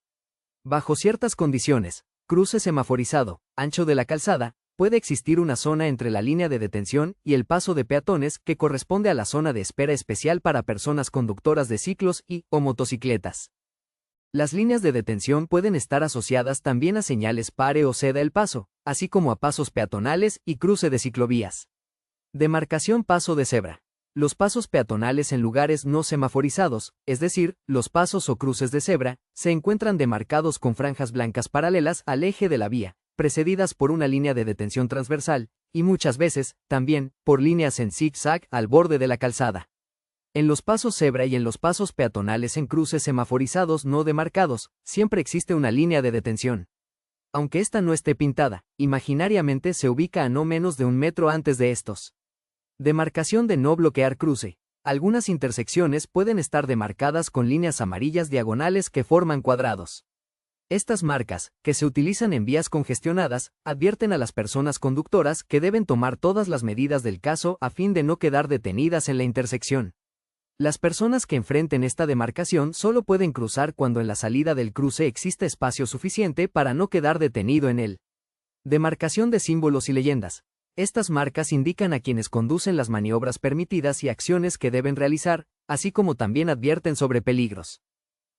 Bajo ciertas condiciones, cruce semaforizado, ancho de la calzada, puede existir una zona entre la línea de detención y el paso de peatones que corresponde a la zona de espera especial para personas conductoras de ciclos o motocicletas. Las líneas de detención pueden estar asociadas también a señales pare o ceda el paso, así como a pasos peatonales y cruce de ciclovías. Demarcación paso de cebra. Los pasos peatonales en lugares no semaforizados, es decir, los pasos o cruces de cebra, se encuentran demarcados con franjas blancas paralelas al eje de la vía, precedidas por una línea de detención transversal, y muchas veces, también, por líneas en zig-zag al borde de la calzada. En los pasos cebra y en los pasos peatonales en cruces semaforizados no demarcados, siempre existe una línea de detención. Aunque esta no esté pintada, imaginariamente se ubica a no menos de 1 metro antes de estos. Demarcación de no bloquear cruce. Algunas intersecciones pueden estar demarcadas con líneas amarillas diagonales que forman cuadrados. Estas marcas, que se utilizan en vías congestionadas, advierten a las personas conductoras que deben tomar todas las medidas del caso a fin de no quedar detenidas en la intersección. Las personas que enfrenten esta demarcación solo pueden cruzar cuando en la salida del cruce exista espacio suficiente para no quedar detenido en él. Demarcación de símbolos y leyendas. Estas marcas indican a quienes conducen las maniobras permitidas y acciones que deben realizar, así como también advierten sobre peligros.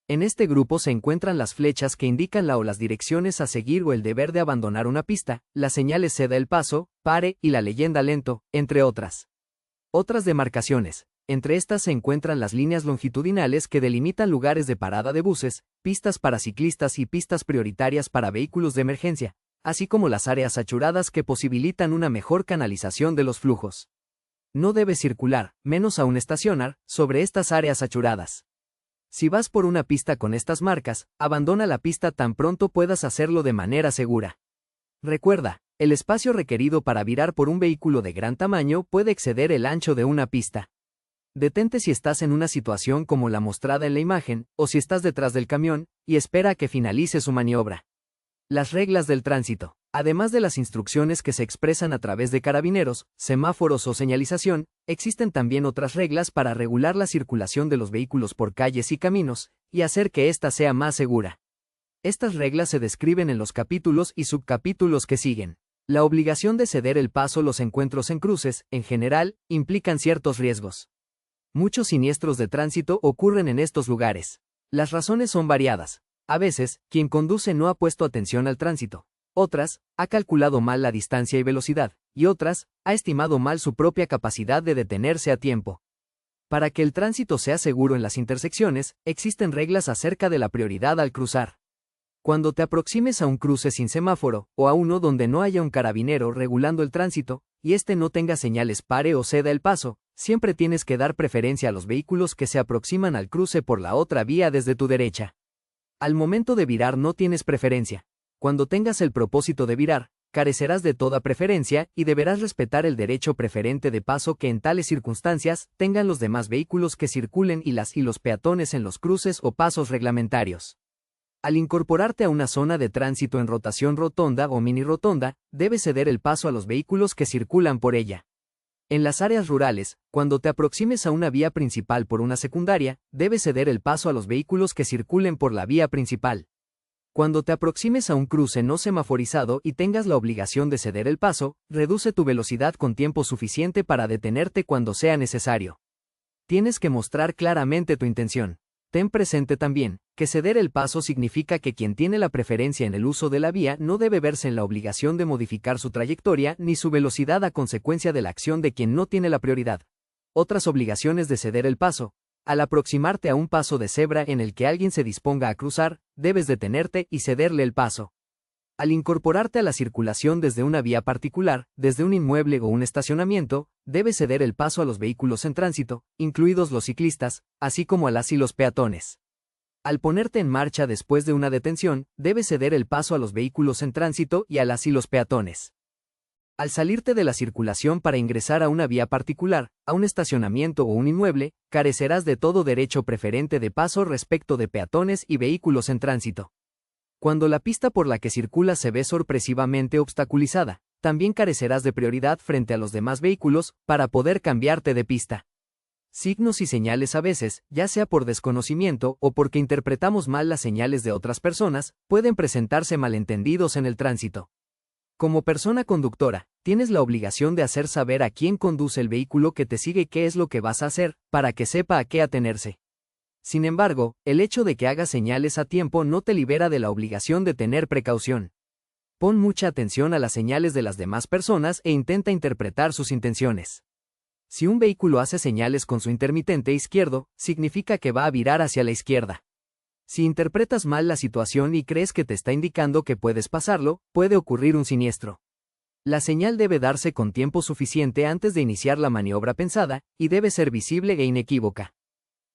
En este grupo se encuentran las flechas que indican la o las direcciones a seguir o el deber de abandonar una pista, las señales ceda el paso, pare y la leyenda lento, entre otras. Otras demarcaciones. Entre estas se encuentran las líneas longitudinales que delimitan lugares de parada de buses, pistas para ciclistas y pistas prioritarias para vehículos de emergencia, así como las áreas saturadas que posibilitan una mejor canalización de los flujos. No debes circular, menos aún estacionar, sobre estas áreas saturadas. Si vas por una pista con estas marcas, abandona la pista tan pronto puedas hacerlo de manera segura. Recuerda, el espacio requerido para virar por un vehículo de gran tamaño puede exceder el ancho de una pista. Detente si estás en una situación como la mostrada en la imagen, o si estás detrás del camión, y espera a que finalice su maniobra. Las reglas del tránsito. Además de las instrucciones que se expresan a través de carabineros, semáforos o señalización, existen también otras reglas para regular la circulación de los vehículos por calles y caminos, y hacer que ésta sea más segura. Estas reglas se describen en los capítulos y subcapítulos que siguen. La obligación de ceder el paso. Los encuentros en cruces, en general, implican ciertos riesgos. Muchos siniestros de tránsito ocurren en estos lugares. Las razones son variadas. A veces, quien conduce no ha puesto atención al tránsito. Otras, ha calculado mal la distancia y velocidad, y otras, ha estimado mal su propia capacidad de detenerse a tiempo. Para que el tránsito sea seguro en las intersecciones, existen reglas acerca de la prioridad al cruzar. Cuando te aproximes a un cruce sin semáforo, o a uno donde no haya un carabinero regulando el tránsito, y este no tenga señales pare o ceda el paso, siempre tienes que dar preferencia a los vehículos que se aproximan al cruce por la otra vía desde tu derecha. Al momento de virar no tienes preferencia. Cuando tengas el propósito de virar, carecerás de toda preferencia y deberás respetar el derecho preferente de paso que en tales circunstancias tengan los demás vehículos que circulen y los peatones en los cruces o pasos reglamentarios. Al incorporarte a una zona de tránsito en rotación rotonda o mini rotonda, debes ceder el paso a los vehículos que circulan por ella. En las áreas rurales, cuando te aproximes a una vía principal por una secundaria, debes ceder el paso a los vehículos que circulen por la vía principal. Cuando te aproximes a un cruce no semaforizado y tengas la obligación de ceder el paso, reduce tu velocidad con tiempo suficiente para detenerte cuando sea necesario. Tienes que mostrar claramente tu intención. Ten presente también, que ceder el paso significa que quien tiene la preferencia en el uso de la vía no debe verse en la obligación de modificar su trayectoria ni su velocidad a consecuencia de la acción de quien no tiene la prioridad. Otras obligaciones de ceder el paso. Al aproximarte a un paso de cebra en el que alguien se disponga a cruzar, debes detenerte y cederle el paso. Al incorporarte a la circulación desde una vía particular, desde un inmueble o un estacionamiento, debes ceder el paso a los vehículos en tránsito, incluidos los ciclistas, así como a las y los peatones. Al ponerte en marcha después de una detención, debes ceder el paso a los vehículos en tránsito y a las y los peatones. Al salirte de la circulación para ingresar a una vía particular, a un estacionamiento o un inmueble, carecerás de todo derecho preferente de paso respecto de peatones y vehículos en tránsito. Cuando la pista por la que circulas se ve sorpresivamente obstaculizada, también carecerás de prioridad frente a los demás vehículos para poder cambiarte de pista. Signos y señales a veces, ya sea por desconocimiento o porque interpretamos mal las señales de otras personas, pueden presentarse malentendidos en el tránsito. Como persona conductora, tienes la obligación de hacer saber a quien conduce el vehículo que te sigue qué es lo que vas a hacer, para que sepa a qué atenerse. Sin embargo, el hecho de que hagas señales a tiempo no te libera de la obligación de tener precaución. Pon mucha atención a las señales de las demás personas e intenta interpretar sus intenciones. Si un vehículo hace señales con su intermitente izquierdo, significa que va a virar hacia la izquierda. Si interpretas mal la situación y crees que te está indicando que puedes pasarlo, puede ocurrir un siniestro. La señal debe darse con tiempo suficiente antes de iniciar la maniobra pensada, y debe ser visible e inequívoca.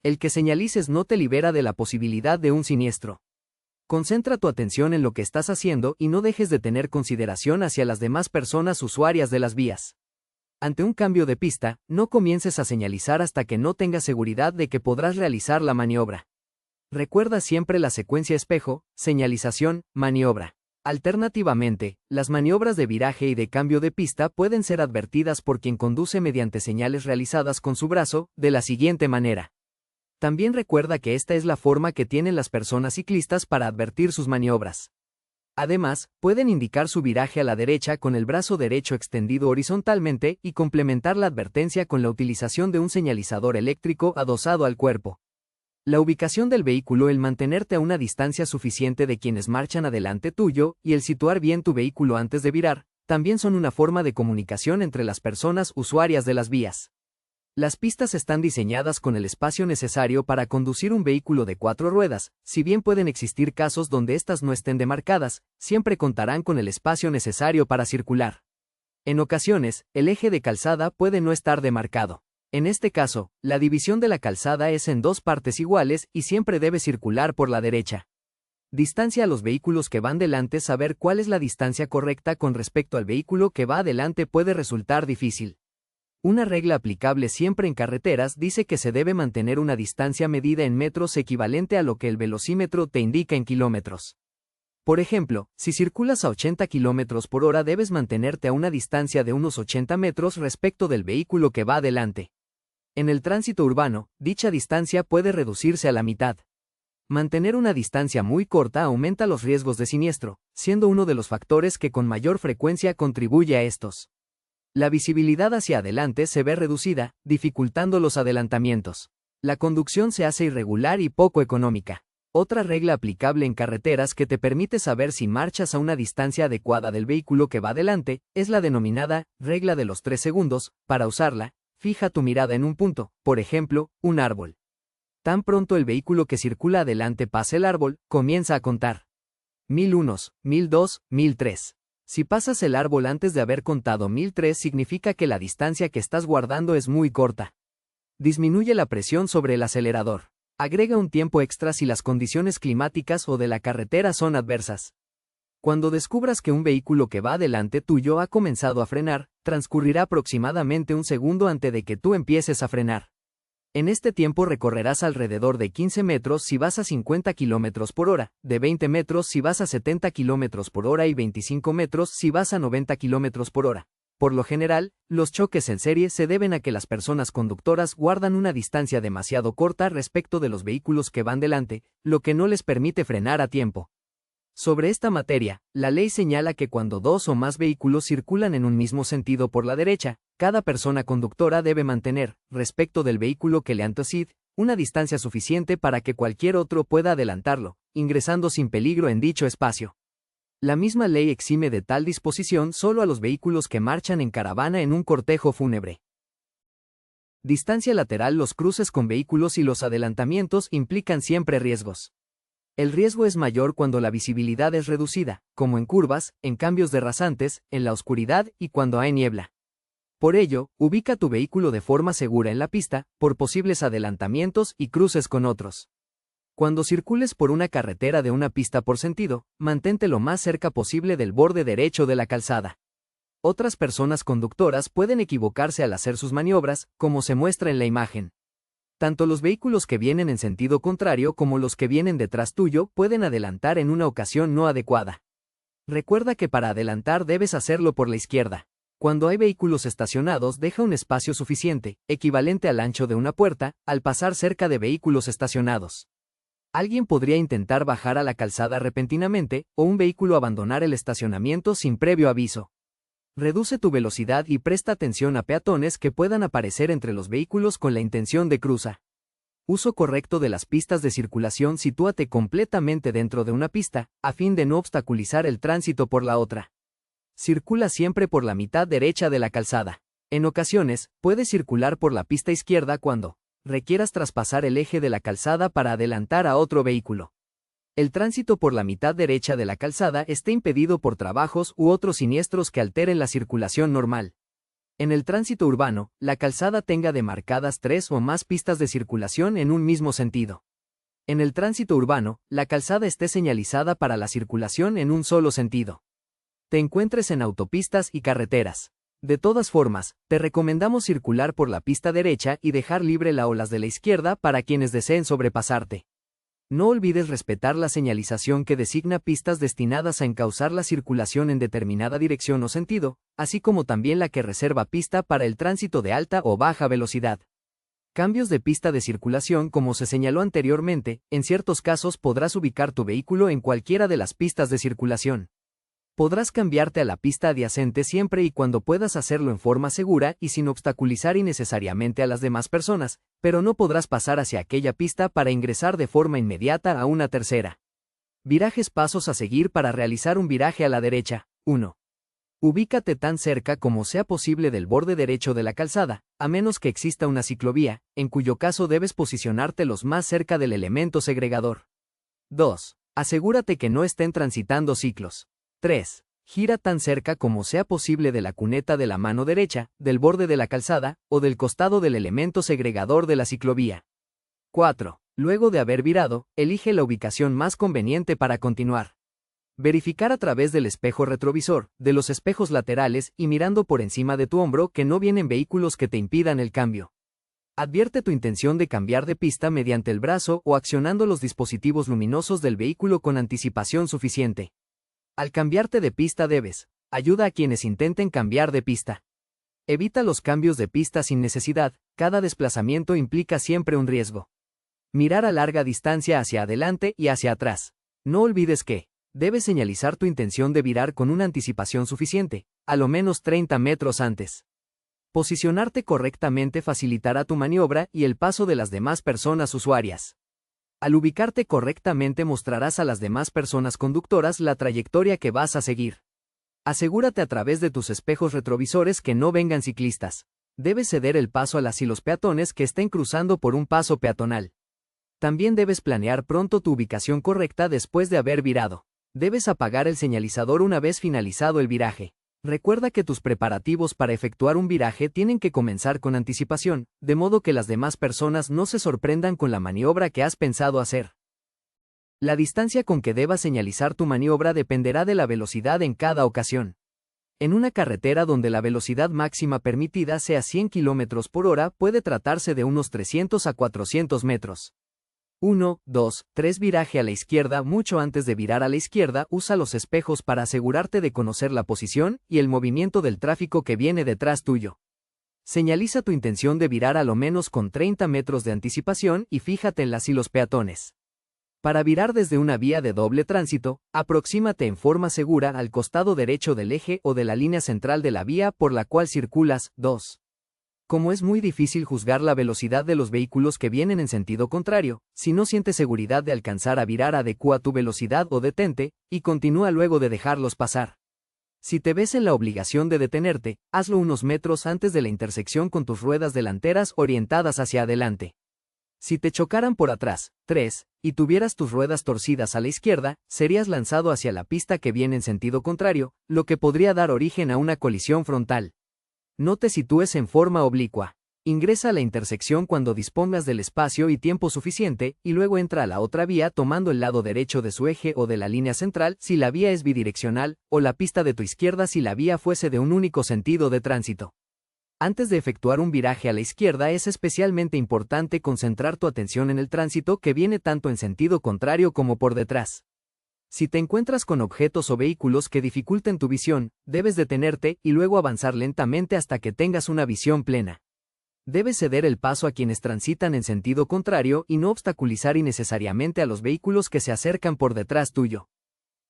El que señalices no te libera de la posibilidad de un siniestro. Concentra tu atención en lo que estás haciendo y no dejes de tener consideración hacia las demás personas usuarias de las vías. Ante un cambio de pista, no comiences a señalizar hasta que no tengas seguridad de que podrás realizar la maniobra. Recuerda siempre la secuencia espejo, señalización, maniobra. Alternativamente, las maniobras de viraje y de cambio de pista pueden ser advertidas por quien conduce mediante señales realizadas con su brazo, de la siguiente manera. También recuerda que esta es la forma que tienen las personas ciclistas para advertir sus maniobras. Además, pueden indicar su viraje a la derecha con el brazo derecho extendido horizontalmente y complementar la advertencia con la utilización de un señalizador eléctrico adosado al cuerpo. La ubicación del vehículo, el mantenerte a una distancia suficiente de quienes marchan adelante tuyo y el situar bien tu vehículo antes de virar, también son una forma de comunicación entre las personas usuarias de las vías. Las pistas están diseñadas con el espacio necesario para conducir un vehículo de 4 ruedas, si bien pueden existir casos donde éstas no estén demarcadas, siempre contarán con el espacio necesario para circular. En ocasiones, el eje de calzada puede no estar demarcado. En este caso, la división de la calzada es en 2 partes iguales y siempre debe circular por la derecha. Distancia a los vehículos que van delante. Saber cuál es la distancia correcta con respecto al vehículo que va adelante puede resultar difícil. Una regla aplicable siempre en carreteras dice que se debe mantener una distancia medida en metros equivalente a lo que el velocímetro te indica en kilómetros. Por ejemplo, si circulas a 80 km por hora debes mantenerte a una distancia de unos 80 metros respecto del vehículo que va adelante. En el tránsito urbano, dicha distancia puede reducirse a la mitad. Mantener una distancia muy corta aumenta los riesgos de siniestro, siendo uno de los factores que con mayor frecuencia contribuye a estos. La visibilidad hacia adelante se ve reducida, dificultando los adelantamientos. La conducción se hace irregular y poco económica. Otra regla aplicable en carreteras que te permite saber si marchas a una distancia adecuada del vehículo que va adelante, es la denominada regla de los 3 segundos. Para usarla, fija tu mirada en un punto, por ejemplo, un árbol. Tan pronto el vehículo que circula adelante pase el árbol, comienza a contar. 1001, 1002, 1003. Si pasas el árbol antes de haber contado 1003 significa que la distancia que estás guardando es muy corta. Disminuye la presión sobre el acelerador. Agrega un tiempo extra si las condiciones climáticas o de la carretera son adversas. Cuando descubras que un vehículo que va delante tuyo ha comenzado a frenar, transcurrirá aproximadamente un segundo antes de que tú empieces a frenar. En este tiempo recorrerás alrededor de 15 metros si vas a 50 km por hora, de 20 metros si vas a 70 km por hora y 25 metros si vas a 90 km por hora. Por lo general, los choques en serie se deben a que las personas conductoras guardan una distancia demasiado corta respecto de los vehículos que van delante, lo que no les permite frenar a tiempo. Sobre esta materia, la ley señala que cuando dos o más vehículos circulan en un mismo sentido por la derecha, cada persona conductora debe mantener, respecto del vehículo que le antecede, una distancia suficiente para que cualquier otro pueda adelantarlo, ingresando sin peligro en dicho espacio. La misma ley exime de tal disposición solo a los vehículos que marchan en caravana en un cortejo fúnebre. Distancia lateral. Los cruces con vehículos y los adelantamientos implican siempre riesgos. El riesgo es mayor cuando la visibilidad es reducida, como en curvas, en cambios de rasantes, en la oscuridad y cuando hay niebla. Por ello, ubica tu vehículo de forma segura en la pista, por posibles adelantamientos y cruces con otros. Cuando circules por una carretera de una pista por sentido, mantente lo más cerca posible del borde derecho de la calzada. Otras personas conductoras pueden equivocarse al hacer sus maniobras, como se muestra en la imagen. Tanto los vehículos que vienen en sentido contrario como los que vienen detrás tuyo pueden adelantar en una ocasión no adecuada. Recuerda que para adelantar debes hacerlo por la izquierda. Cuando hay vehículos estacionados, deja un espacio suficiente, equivalente al ancho de una puerta, al pasar cerca de vehículos estacionados. Alguien podría intentar bajar a la calzada repentinamente, o un vehículo abandonar el estacionamiento sin previo aviso. Reduce tu velocidad y presta atención a peatones que puedan aparecer entre los vehículos con la intención de cruzar. Uso correcto de las pistas de circulación. Sitúate completamente dentro de una pista, a fin de no obstaculizar el tránsito por la otra. Circula siempre por la mitad derecha de la calzada. En ocasiones, puedes circular por la pista izquierda cuando requieras traspasar el eje de la calzada para adelantar a otro vehículo. El tránsito por la mitad derecha de la calzada esté impedido por trabajos u otros siniestros que alteren la circulación normal. En el tránsito urbano, la calzada tenga demarcadas 3 o más pistas de circulación en un mismo sentido. En el tránsito urbano, la calzada esté señalizada para la circulación en un solo sentido. Te encuentres en autopistas y carreteras. De todas formas, te recomendamos circular por la pista derecha y dejar libre la olas de la izquierda para quienes deseen sobrepasarte. No olvides respetar la señalización que designa pistas destinadas a encauzar la circulación en determinada dirección o sentido, así como también la que reserva pista para el tránsito de alta o baja velocidad. Cambios de pista de circulación. Como se señaló anteriormente, en ciertos casos podrás ubicar tu vehículo en cualquiera de las pistas de circulación. Podrás cambiarte a la pista adyacente siempre y cuando puedas hacerlo en forma segura y sin obstaculizar innecesariamente a las demás personas, pero no podrás pasar hacia aquella pista para ingresar de forma inmediata a una tercera. Virajes. Pasos a seguir para realizar un viraje a la derecha. 1. Ubícate tan cerca como sea posible del borde derecho de la calzada, a menos que exista una ciclovía, en cuyo caso debes posicionarte los más cerca del elemento segregador. 2. Asegúrate que no estén transitando ciclos. 3. Gira tan cerca como sea posible de la cuneta de la mano derecha, del borde de la calzada, o del costado del elemento segregador de la ciclovía. 4. Luego de haber virado, elige la ubicación más conveniente para continuar. Verificar a través del espejo retrovisor, de los espejos laterales y mirando por encima de tu hombro que no vienen vehículos que te impidan el cambio. Advierte tu intención de cambiar de pista mediante el brazo o accionando los dispositivos luminosos del vehículo con anticipación suficiente. Al cambiarte de pista debes ayuda a quienes intenten cambiar de pista. Evita los cambios de pista sin necesidad, cada desplazamiento implica siempre un riesgo. Mirar a larga distancia hacia adelante y hacia atrás. No olvides que debes señalizar tu intención de virar con una anticipación suficiente, a lo menos 30 metros antes. Posicionarte correctamente facilitará tu maniobra y el paso de las demás personas usuarias. Al ubicarte correctamente mostrarás a las demás personas conductoras la trayectoria que vas a seguir. Asegúrate a través de tus espejos retrovisores que no vengan ciclistas. Debes ceder el paso a las y los peatones que estén cruzando por un paso peatonal. También debes planear pronto tu ubicación correcta después de haber virado. Debes apagar el señalizador una vez finalizado el viraje. Recuerda que tus preparativos para efectuar un viraje tienen que comenzar con anticipación, de modo que las demás personas no se sorprendan con la maniobra que has pensado hacer. La distancia con que debas señalizar tu maniobra dependerá de la velocidad en cada ocasión. En una carretera donde la velocidad máxima permitida sea 100 km por hora, puede tratarse de unos 300 a 400 metros. 1, 2, 3 Viraje a la izquierda. Mucho antes de virar a la izquierda, usa los espejos para asegurarte de conocer la posición y el movimiento del tráfico que viene detrás tuyo. Señaliza tu intención de virar a lo menos con 30 metros de anticipación y fíjate en las y los peatones. Para virar desde una vía de doble tránsito, aproxímate en forma segura al costado derecho del eje o de la línea central de la vía por la cual circulas. 2. Como es muy difícil juzgar la velocidad de los vehículos que vienen en sentido contrario, si no sientes seguridad de alcanzar a virar, adecúa tu velocidad o detente, y continúa luego de dejarlos pasar. Si te ves en la obligación de detenerte, hazlo unos metros antes de la intersección con tus ruedas delanteras orientadas hacia adelante. Si te chocaran por atrás, 3, y tuvieras tus ruedas torcidas a la izquierda, serías lanzado hacia la pista que viene en sentido contrario, lo que podría dar origen a una colisión frontal. No te sitúes en forma oblicua. Ingresa a la intersección cuando dispongas del espacio y tiempo suficiente, y luego entra a la otra vía tomando el lado derecho de su eje o de la línea central si la vía es bidireccional, o la pista de tu izquierda si la vía fuese de un único sentido de tránsito. Antes de efectuar un viraje a la izquierda es especialmente importante concentrar tu atención en el tránsito que viene tanto en sentido contrario como por detrás. Si te encuentras con objetos o vehículos que dificulten tu visión, debes detenerte y luego avanzar lentamente hasta que tengas una visión plena. Debes ceder el paso a quienes transitan en sentido contrario y no obstaculizar innecesariamente a los vehículos que se acercan por detrás tuyo.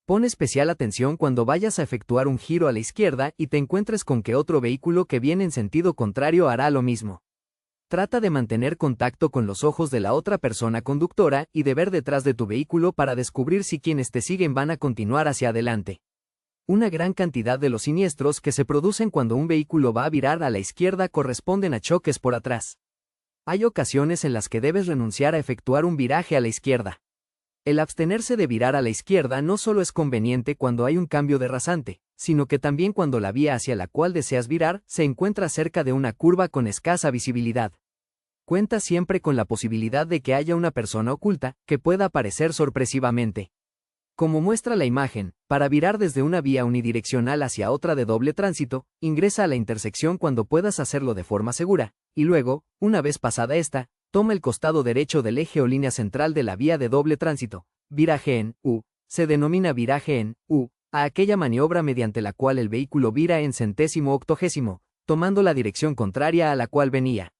Pon especial atención cuando vayas a efectuar un giro a la izquierda y te encuentres con que otro vehículo que viene en sentido contrario hará lo mismo. Trata de mantener contacto con los ojos de la otra persona conductora y de ver detrás de tu vehículo para descubrir si quienes te siguen van a continuar hacia adelante. Una gran cantidad de los siniestros que se producen cuando un vehículo va a virar a la izquierda corresponden a choques por atrás. Hay ocasiones en las que debes renunciar a efectuar un viraje a la izquierda. El abstenerse de virar a la izquierda no solo es conveniente cuando hay un cambio de rasante, sino que también cuando la vía hacia la cual deseas virar se encuentra cerca de una curva con escasa visibilidad. Cuenta siempre con la posibilidad de que haya una persona oculta, que pueda aparecer sorpresivamente. Como muestra la imagen, para virar desde una vía unidireccional hacia otra de doble tránsito, ingresa a la intersección cuando puedas hacerlo de forma segura, y luego, una vez pasada esta, toma el costado derecho del eje o línea central de la vía de doble tránsito. Viraje en U. Se denomina viraje en U a aquella maniobra mediante la cual el vehículo vira en centésimo octogésimo, tomando la dirección contraria a la cual venía.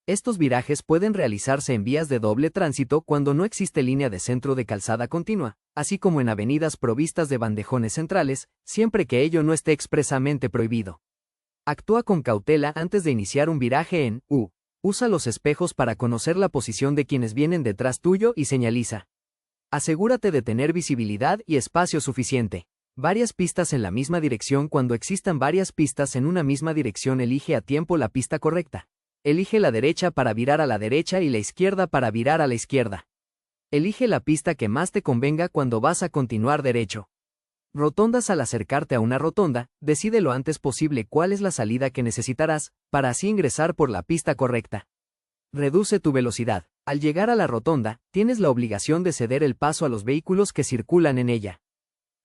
Estos virajes pueden realizarse en vías de doble tránsito cuando no existe línea de centro de calzada continua, así como en avenidas provistas de bandejones centrales, siempre que ello no esté expresamente prohibido. Actúa con cautela antes de iniciar un viraje en U. Usa los espejos para conocer la posición de quienes vienen detrás tuyo y señaliza. Asegúrate de tener visibilidad y espacio suficiente. Varias pistas en la misma dirección. Cuando existan varias pistas en una misma dirección, elige a tiempo la pista correcta. Elige la derecha para virar a la derecha y la izquierda para virar a la izquierda. Elige la pista que más te convenga cuando vas a continuar derecho. Rotondas. Al acercarte a una rotonda, decide lo antes posible cuál es la salida que necesitarás, para así ingresar por la pista correcta. Reduce tu velocidad. Al llegar a la rotonda, tienes la obligación de ceder el paso a los vehículos que circulan en ella.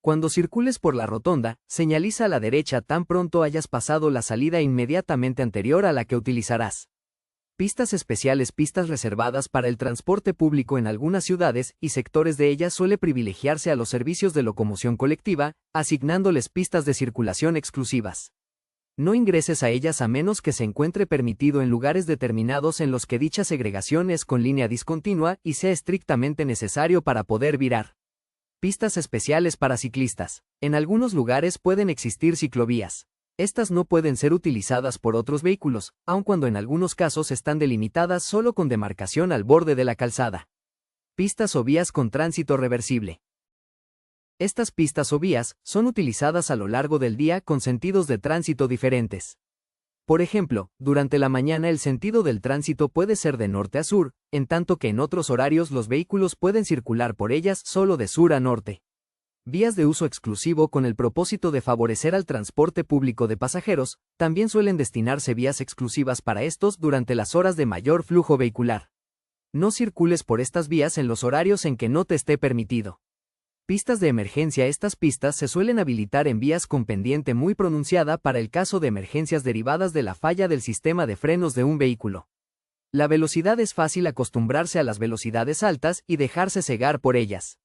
Cuando circules por la rotonda, señaliza a la derecha tan pronto hayas pasado la salida inmediatamente anterior a la que utilizarás. Pistas especiales. Pistas reservadas para el transporte público en algunas ciudades y sectores de ellas suele privilegiarse a los servicios de locomoción colectiva, asignándoles pistas de circulación exclusivas. No ingreses a ellas a menos que se encuentre permitido en lugares determinados en los que dicha segregación es con línea discontinua y sea estrictamente necesario para poder virar. Pistas especiales para ciclistas. En algunos lugares pueden existir ciclovías. Estas no pueden ser utilizadas por otros vehículos, aun cuando en algunos casos están delimitadas solo con demarcación al borde de la calzada. Pistas o vías con tránsito reversible. Estas pistas o vías son utilizadas a lo largo del día con sentidos de tránsito diferentes. Por ejemplo, durante la mañana el sentido del tránsito puede ser de norte a sur, en tanto que en otros horarios los vehículos pueden circular por ellas solo de sur a norte. Vías de uso exclusivo con el propósito de favorecer al transporte público de pasajeros, también suelen destinarse vías exclusivas para estos durante las horas de mayor flujo vehicular. No circules por estas vías en los horarios en que no te esté permitido. Pistas de emergencia. Estas pistas se suelen habilitar en vías con pendiente muy pronunciada para el caso de emergencias derivadas de la falla del sistema de frenos de un vehículo. La velocidad. Es fácil acostumbrarse a las velocidades altas y dejarse cegar por ellas.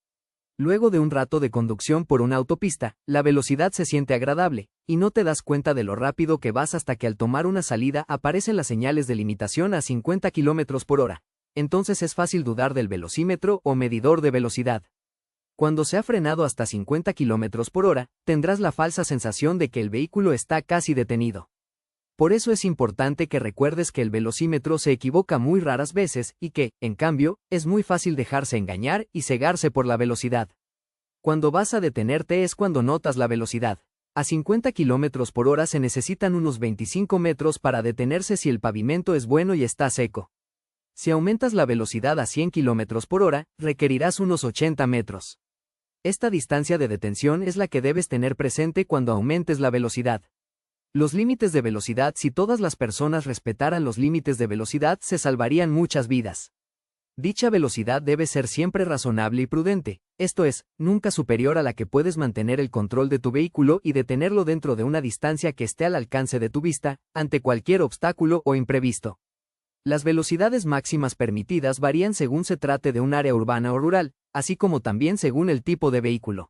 Luego de un rato de conducción por una autopista, la velocidad se siente agradable, y no te das cuenta de lo rápido que vas hasta que al tomar una salida aparecen las señales de limitación a 50 km por hora. Entonces es fácil dudar del velocímetro o medidor de velocidad. Cuando se ha frenado hasta 50 km por hora, tendrás la falsa sensación de que el vehículo está casi detenido. Por eso es importante que recuerdes que el velocímetro se equivoca muy raras veces y que, en cambio, es muy fácil dejarse engañar y cegarse por la velocidad. Cuando vas a detenerte es cuando notas la velocidad. A 50 km por hora se necesitan unos 25 metros para detenerse si el pavimento es bueno y está seco. Si aumentas la velocidad a 100 km por hora, requerirás unos 80 metros. Esta distancia de detención es la que debes tener presente cuando aumentes la velocidad. Los límites de velocidad. Si todas las personas respetaran los límites de velocidad, se salvarían muchas vidas. Dicha velocidad debe ser siempre razonable y prudente, esto es, nunca superior a la que puedes mantener el control de tu vehículo y detenerlo dentro de una distancia que esté al alcance de tu vista, ante cualquier obstáculo o imprevisto. Las velocidades máximas permitidas varían según se trate de un área urbana o rural, así como también según el tipo de vehículo.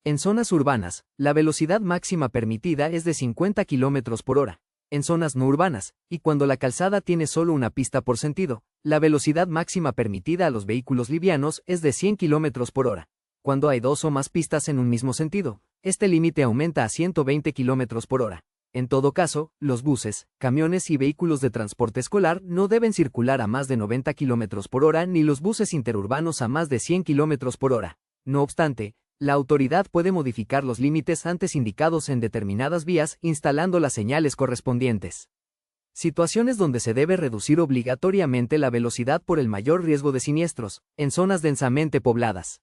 En zonas urbanas, la velocidad máxima permitida es de 50 km por hora. En zonas no urbanas, y cuando la calzada tiene solo una pista por sentido, la velocidad máxima permitida a los vehículos livianos es de 100 km por hora. Cuando hay dos o más pistas en un mismo sentido, este límite aumenta a 120 km por hora. En todo caso, los buses, camiones y vehículos de transporte escolar no deben circular a más de 90 km por hora ni los buses interurbanos a más de 100 km por hora. No obstante, la autoridad puede modificar los límites antes indicados en determinadas vías instalando las señales correspondientes. Situaciones donde se debe reducir obligatoriamente la velocidad por el mayor riesgo de siniestros, en zonas densamente pobladas.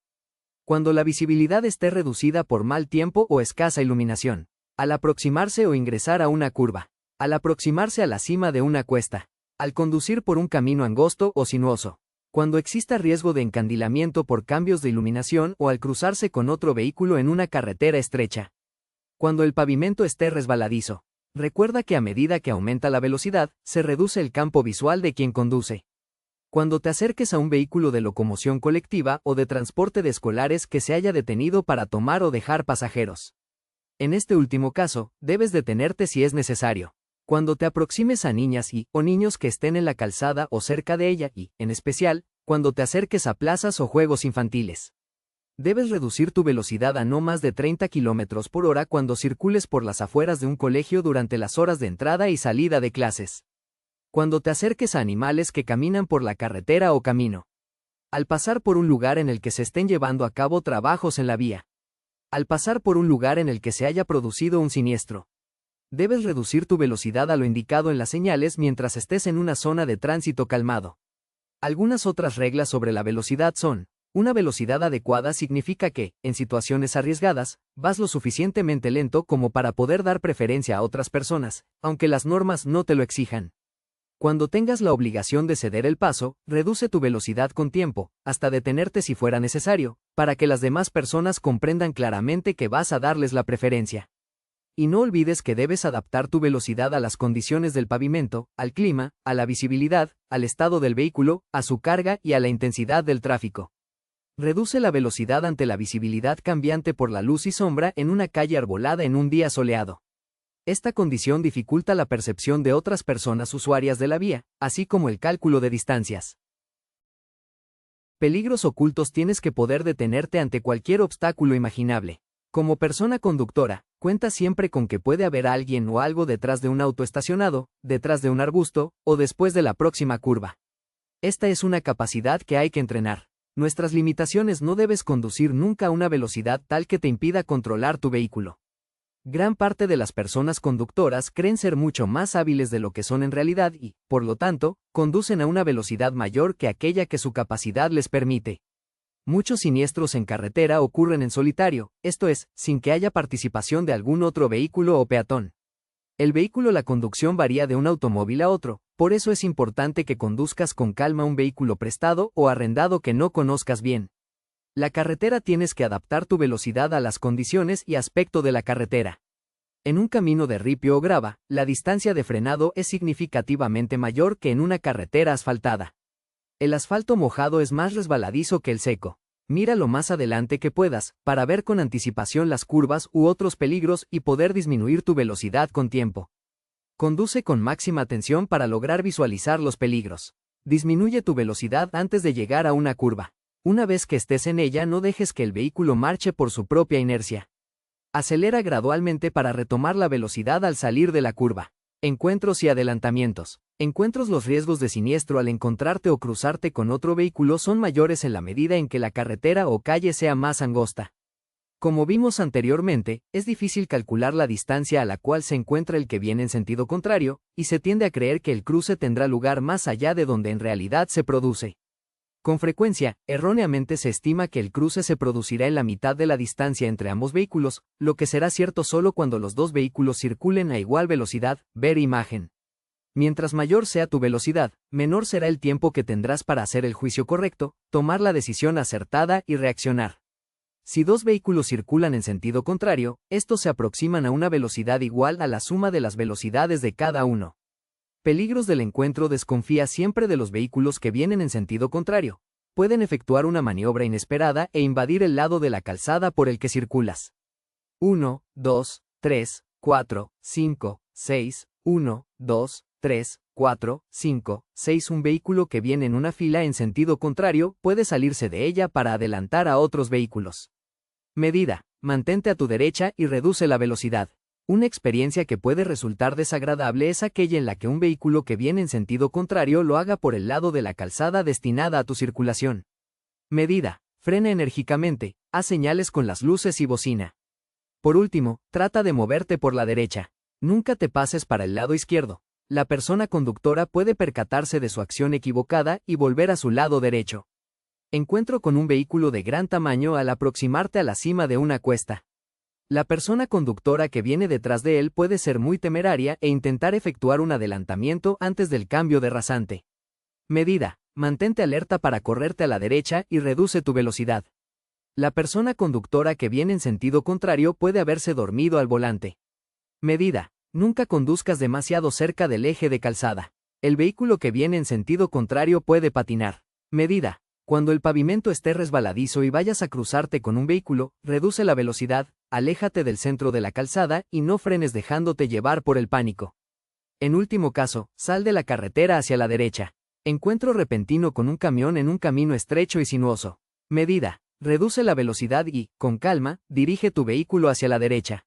Cuando la visibilidad esté reducida por mal tiempo o escasa iluminación. Al aproximarse o ingresar a una curva. Al aproximarse a la cima de una cuesta. Al conducir por un camino angosto o sinuoso. Cuando exista riesgo de encandilamiento por cambios de iluminación o al cruzarse con otro vehículo en una carretera estrecha. Cuando el pavimento esté resbaladizo. Recuerda que a medida que aumenta la velocidad, se reduce el campo visual de quien conduce. Cuando te acerques a un vehículo de locomoción colectiva o de transporte de escolares que se haya detenido para tomar o dejar pasajeros. En este último caso, debes detenerte si es necesario. Cuando te aproximes a niñas o niños que estén en la calzada o cerca de ella y, en especial, cuando te acerques a plazas o juegos infantiles. Debes reducir tu velocidad a no más de 30 km por hora cuando circules por las afueras de un colegio durante las horas de entrada y salida de clases. Cuando te acerques a animales que caminan por la carretera o camino. Al pasar por un lugar en el que se estén llevando a cabo trabajos en la vía. Al pasar por un lugar en el que se haya producido un siniestro. Debes reducir tu velocidad a lo indicado en las señales mientras estés en una zona de tránsito calmado. Algunas otras reglas sobre la velocidad son: una velocidad adecuada significa que, en situaciones arriesgadas, vas lo suficientemente lento como para poder dar preferencia a otras personas, aunque las normas no te lo exijan. Cuando tengas la obligación de ceder el paso, reduce tu velocidad con tiempo, hasta detenerte si fuera necesario, para que las demás personas comprendan claramente que vas a darles la preferencia. Y no olvides que debes adaptar tu velocidad a las condiciones del pavimento, al clima, a la visibilidad, al estado del vehículo, a su carga y a la intensidad del tráfico. Reduce la velocidad ante la visibilidad cambiante por la luz y sombra en una calle arbolada en un día soleado. Esta condición dificulta la percepción de otras personas usuarias de la vía, así como el cálculo de distancias. Peligros ocultos. Tienes que poder detenerte ante cualquier obstáculo imaginable. Como persona conductora, cuenta siempre con que puede haber alguien o algo detrás de un auto estacionado, detrás de un arbusto, o después de la próxima curva. Esta es una capacidad que hay que entrenar. Nuestras limitaciones: no debes conducir nunca a una velocidad tal que te impida controlar tu vehículo. Gran parte de las personas conductoras creen ser mucho más hábiles de lo que son en realidad y, por lo tanto, conducen a una velocidad mayor que aquella que su capacidad les permite. Muchos siniestros en carretera ocurren en solitario, esto es, sin que haya participación de algún otro vehículo o peatón. El vehículo la conducción varía de un automóvil a otro, por eso es importante que conduzcas con calma un vehículo prestado o arrendado que no conozcas bien. La carretera tienes que adaptar tu velocidad a las condiciones y aspecto de la carretera. En un camino de ripio o grava, la distancia de frenado es significativamente mayor que en una carretera asfaltada. El asfalto mojado es más resbaladizo que el seco. Mira lo más adelante que puedas, para ver con anticipación las curvas u otros peligros y poder disminuir tu velocidad con tiempo. Conduce con máxima atención para lograr visualizar los peligros. Disminuye tu velocidad antes de llegar a una curva. Una vez que estés en ella, no dejes que el vehículo marche por su propia inercia. Acelera gradualmente para retomar la velocidad al salir de la curva. Encuentros y adelantamientos. Encuentros. Los riesgos de siniestro al encontrarte o cruzarte con otro vehículo son mayores en la medida en que la carretera o calle sea más angosta. Como vimos anteriormente, es difícil calcular la distancia a la cual se encuentra el que viene en sentido contrario, y se tiende a creer que el cruce tendrá lugar más allá de donde en realidad se produce. Con frecuencia, erróneamente se estima que el cruce se producirá en la mitad de la distancia entre ambos vehículos, lo que será cierto solo cuando los dos vehículos circulen a igual velocidad. Ver imagen. Mientras mayor sea tu velocidad, menor será el tiempo que tendrás para hacer el juicio correcto, tomar la decisión acertada y reaccionar. Si dos vehículos circulan en sentido contrario, estos se aproximan a una velocidad igual a la suma de las velocidades de cada uno. Peligros del encuentro. Desconfía siempre de los vehículos que vienen en sentido contrario. Pueden efectuar una maniobra inesperada e invadir el lado de la calzada por el que circulas. 1, 2, 3, 4, 5, 6, 1, 2, 3, 4, 5, 6. Un vehículo que viene en una fila en sentido contrario puede salirse de ella para adelantar a otros vehículos. Medida. Mantente a tu derecha y reduce la velocidad. Una experiencia que puede resultar desagradable es aquella en la que un vehículo que viene en sentido contrario lo haga por el lado de la calzada destinada a tu circulación. Medida. Frena enérgicamente, haz señales con las luces y bocina. Por último, trata de moverte por la derecha. Nunca te pases para el lado izquierdo. La persona conductora puede percatarse de su acción equivocada y volver a su lado derecho. Encuentro con un vehículo de gran tamaño al aproximarte a la cima de una cuesta. La persona conductora que viene detrás de él puede ser muy temeraria e intentar efectuar un adelantamiento antes del cambio de rasante. Medida. Mantente alerta para correrte a la derecha y reduce tu velocidad. La persona conductora que viene en sentido contrario puede haberse dormido al volante. Medida. Nunca conduzcas demasiado cerca del eje de calzada. El vehículo que viene en sentido contrario puede patinar. Medida. Cuando el pavimento esté resbaladizo y vayas a cruzarte con un vehículo, reduce la velocidad, aléjate del centro de la calzada y no frenes dejándote llevar por el pánico. En último caso, sal de la carretera hacia la derecha. Encuentro repentino con un camión en un camino estrecho y sinuoso. Medida. Reduce la velocidad y, con calma, dirige tu vehículo hacia la derecha.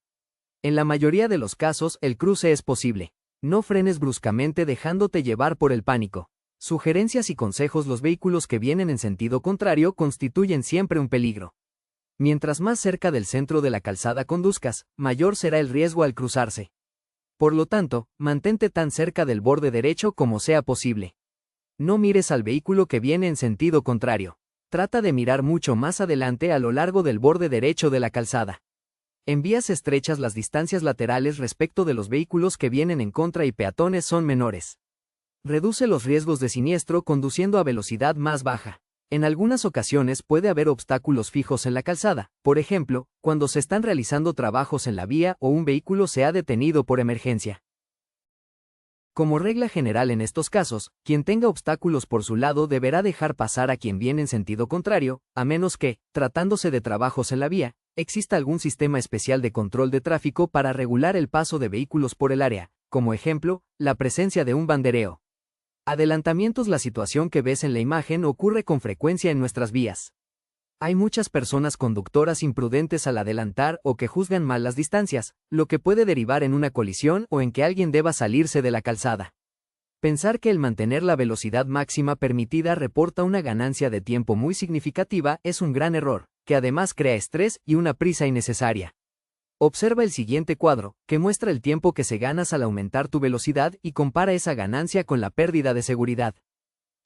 En la mayoría de los casos, el cruce es posible. No frenes bruscamente dejándote llevar por el pánico. Sugerencias y consejos. Los vehículos que vienen en sentido contrario constituyen siempre un peligro. Mientras más cerca del centro de la calzada conduzcas, mayor será el riesgo al cruzarse. Por lo tanto, mantente tan cerca del borde derecho como sea posible. No mires al vehículo que viene en sentido contrario. Trata de mirar mucho más adelante a lo largo del borde derecho de la calzada. En vías estrechas las distancias laterales respecto de los vehículos que vienen en contra y peatones son menores. Reduce los riesgos de siniestro conduciendo a velocidad más baja. En algunas ocasiones puede haber obstáculos fijos en la calzada, por ejemplo, cuando se están realizando trabajos en la vía o un vehículo se ha detenido por emergencia. Como regla general en estos casos, quien tenga obstáculos por su lado deberá dejar pasar a quien viene en sentido contrario, a menos que, tratándose de trabajos en la vía, exista algún sistema especial de control de tráfico para regular el paso de vehículos por el área, como ejemplo, la presencia de un bandereo. Adelantamientos. La situación que ves en la imagen ocurre con frecuencia en nuestras vías. Hay muchas personas conductoras imprudentes al adelantar o que juzgan mal las distancias, lo que puede derivar en una colisión o en que alguien deba salirse de la calzada. Pensar que el mantener la velocidad máxima permitida reporta una ganancia de tiempo muy significativa es un gran error, que además crea estrés y una prisa innecesaria. Observa el siguiente cuadro, que muestra el tiempo que se ganas al aumentar tu velocidad y compara esa ganancia con la pérdida de seguridad.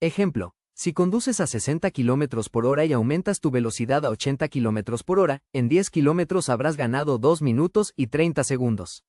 Ejemplo. Si conduces a 60 km por hora y aumentas tu velocidad a 80 km por hora, en 10 km habrás ganado 2 minutos y 30 segundos.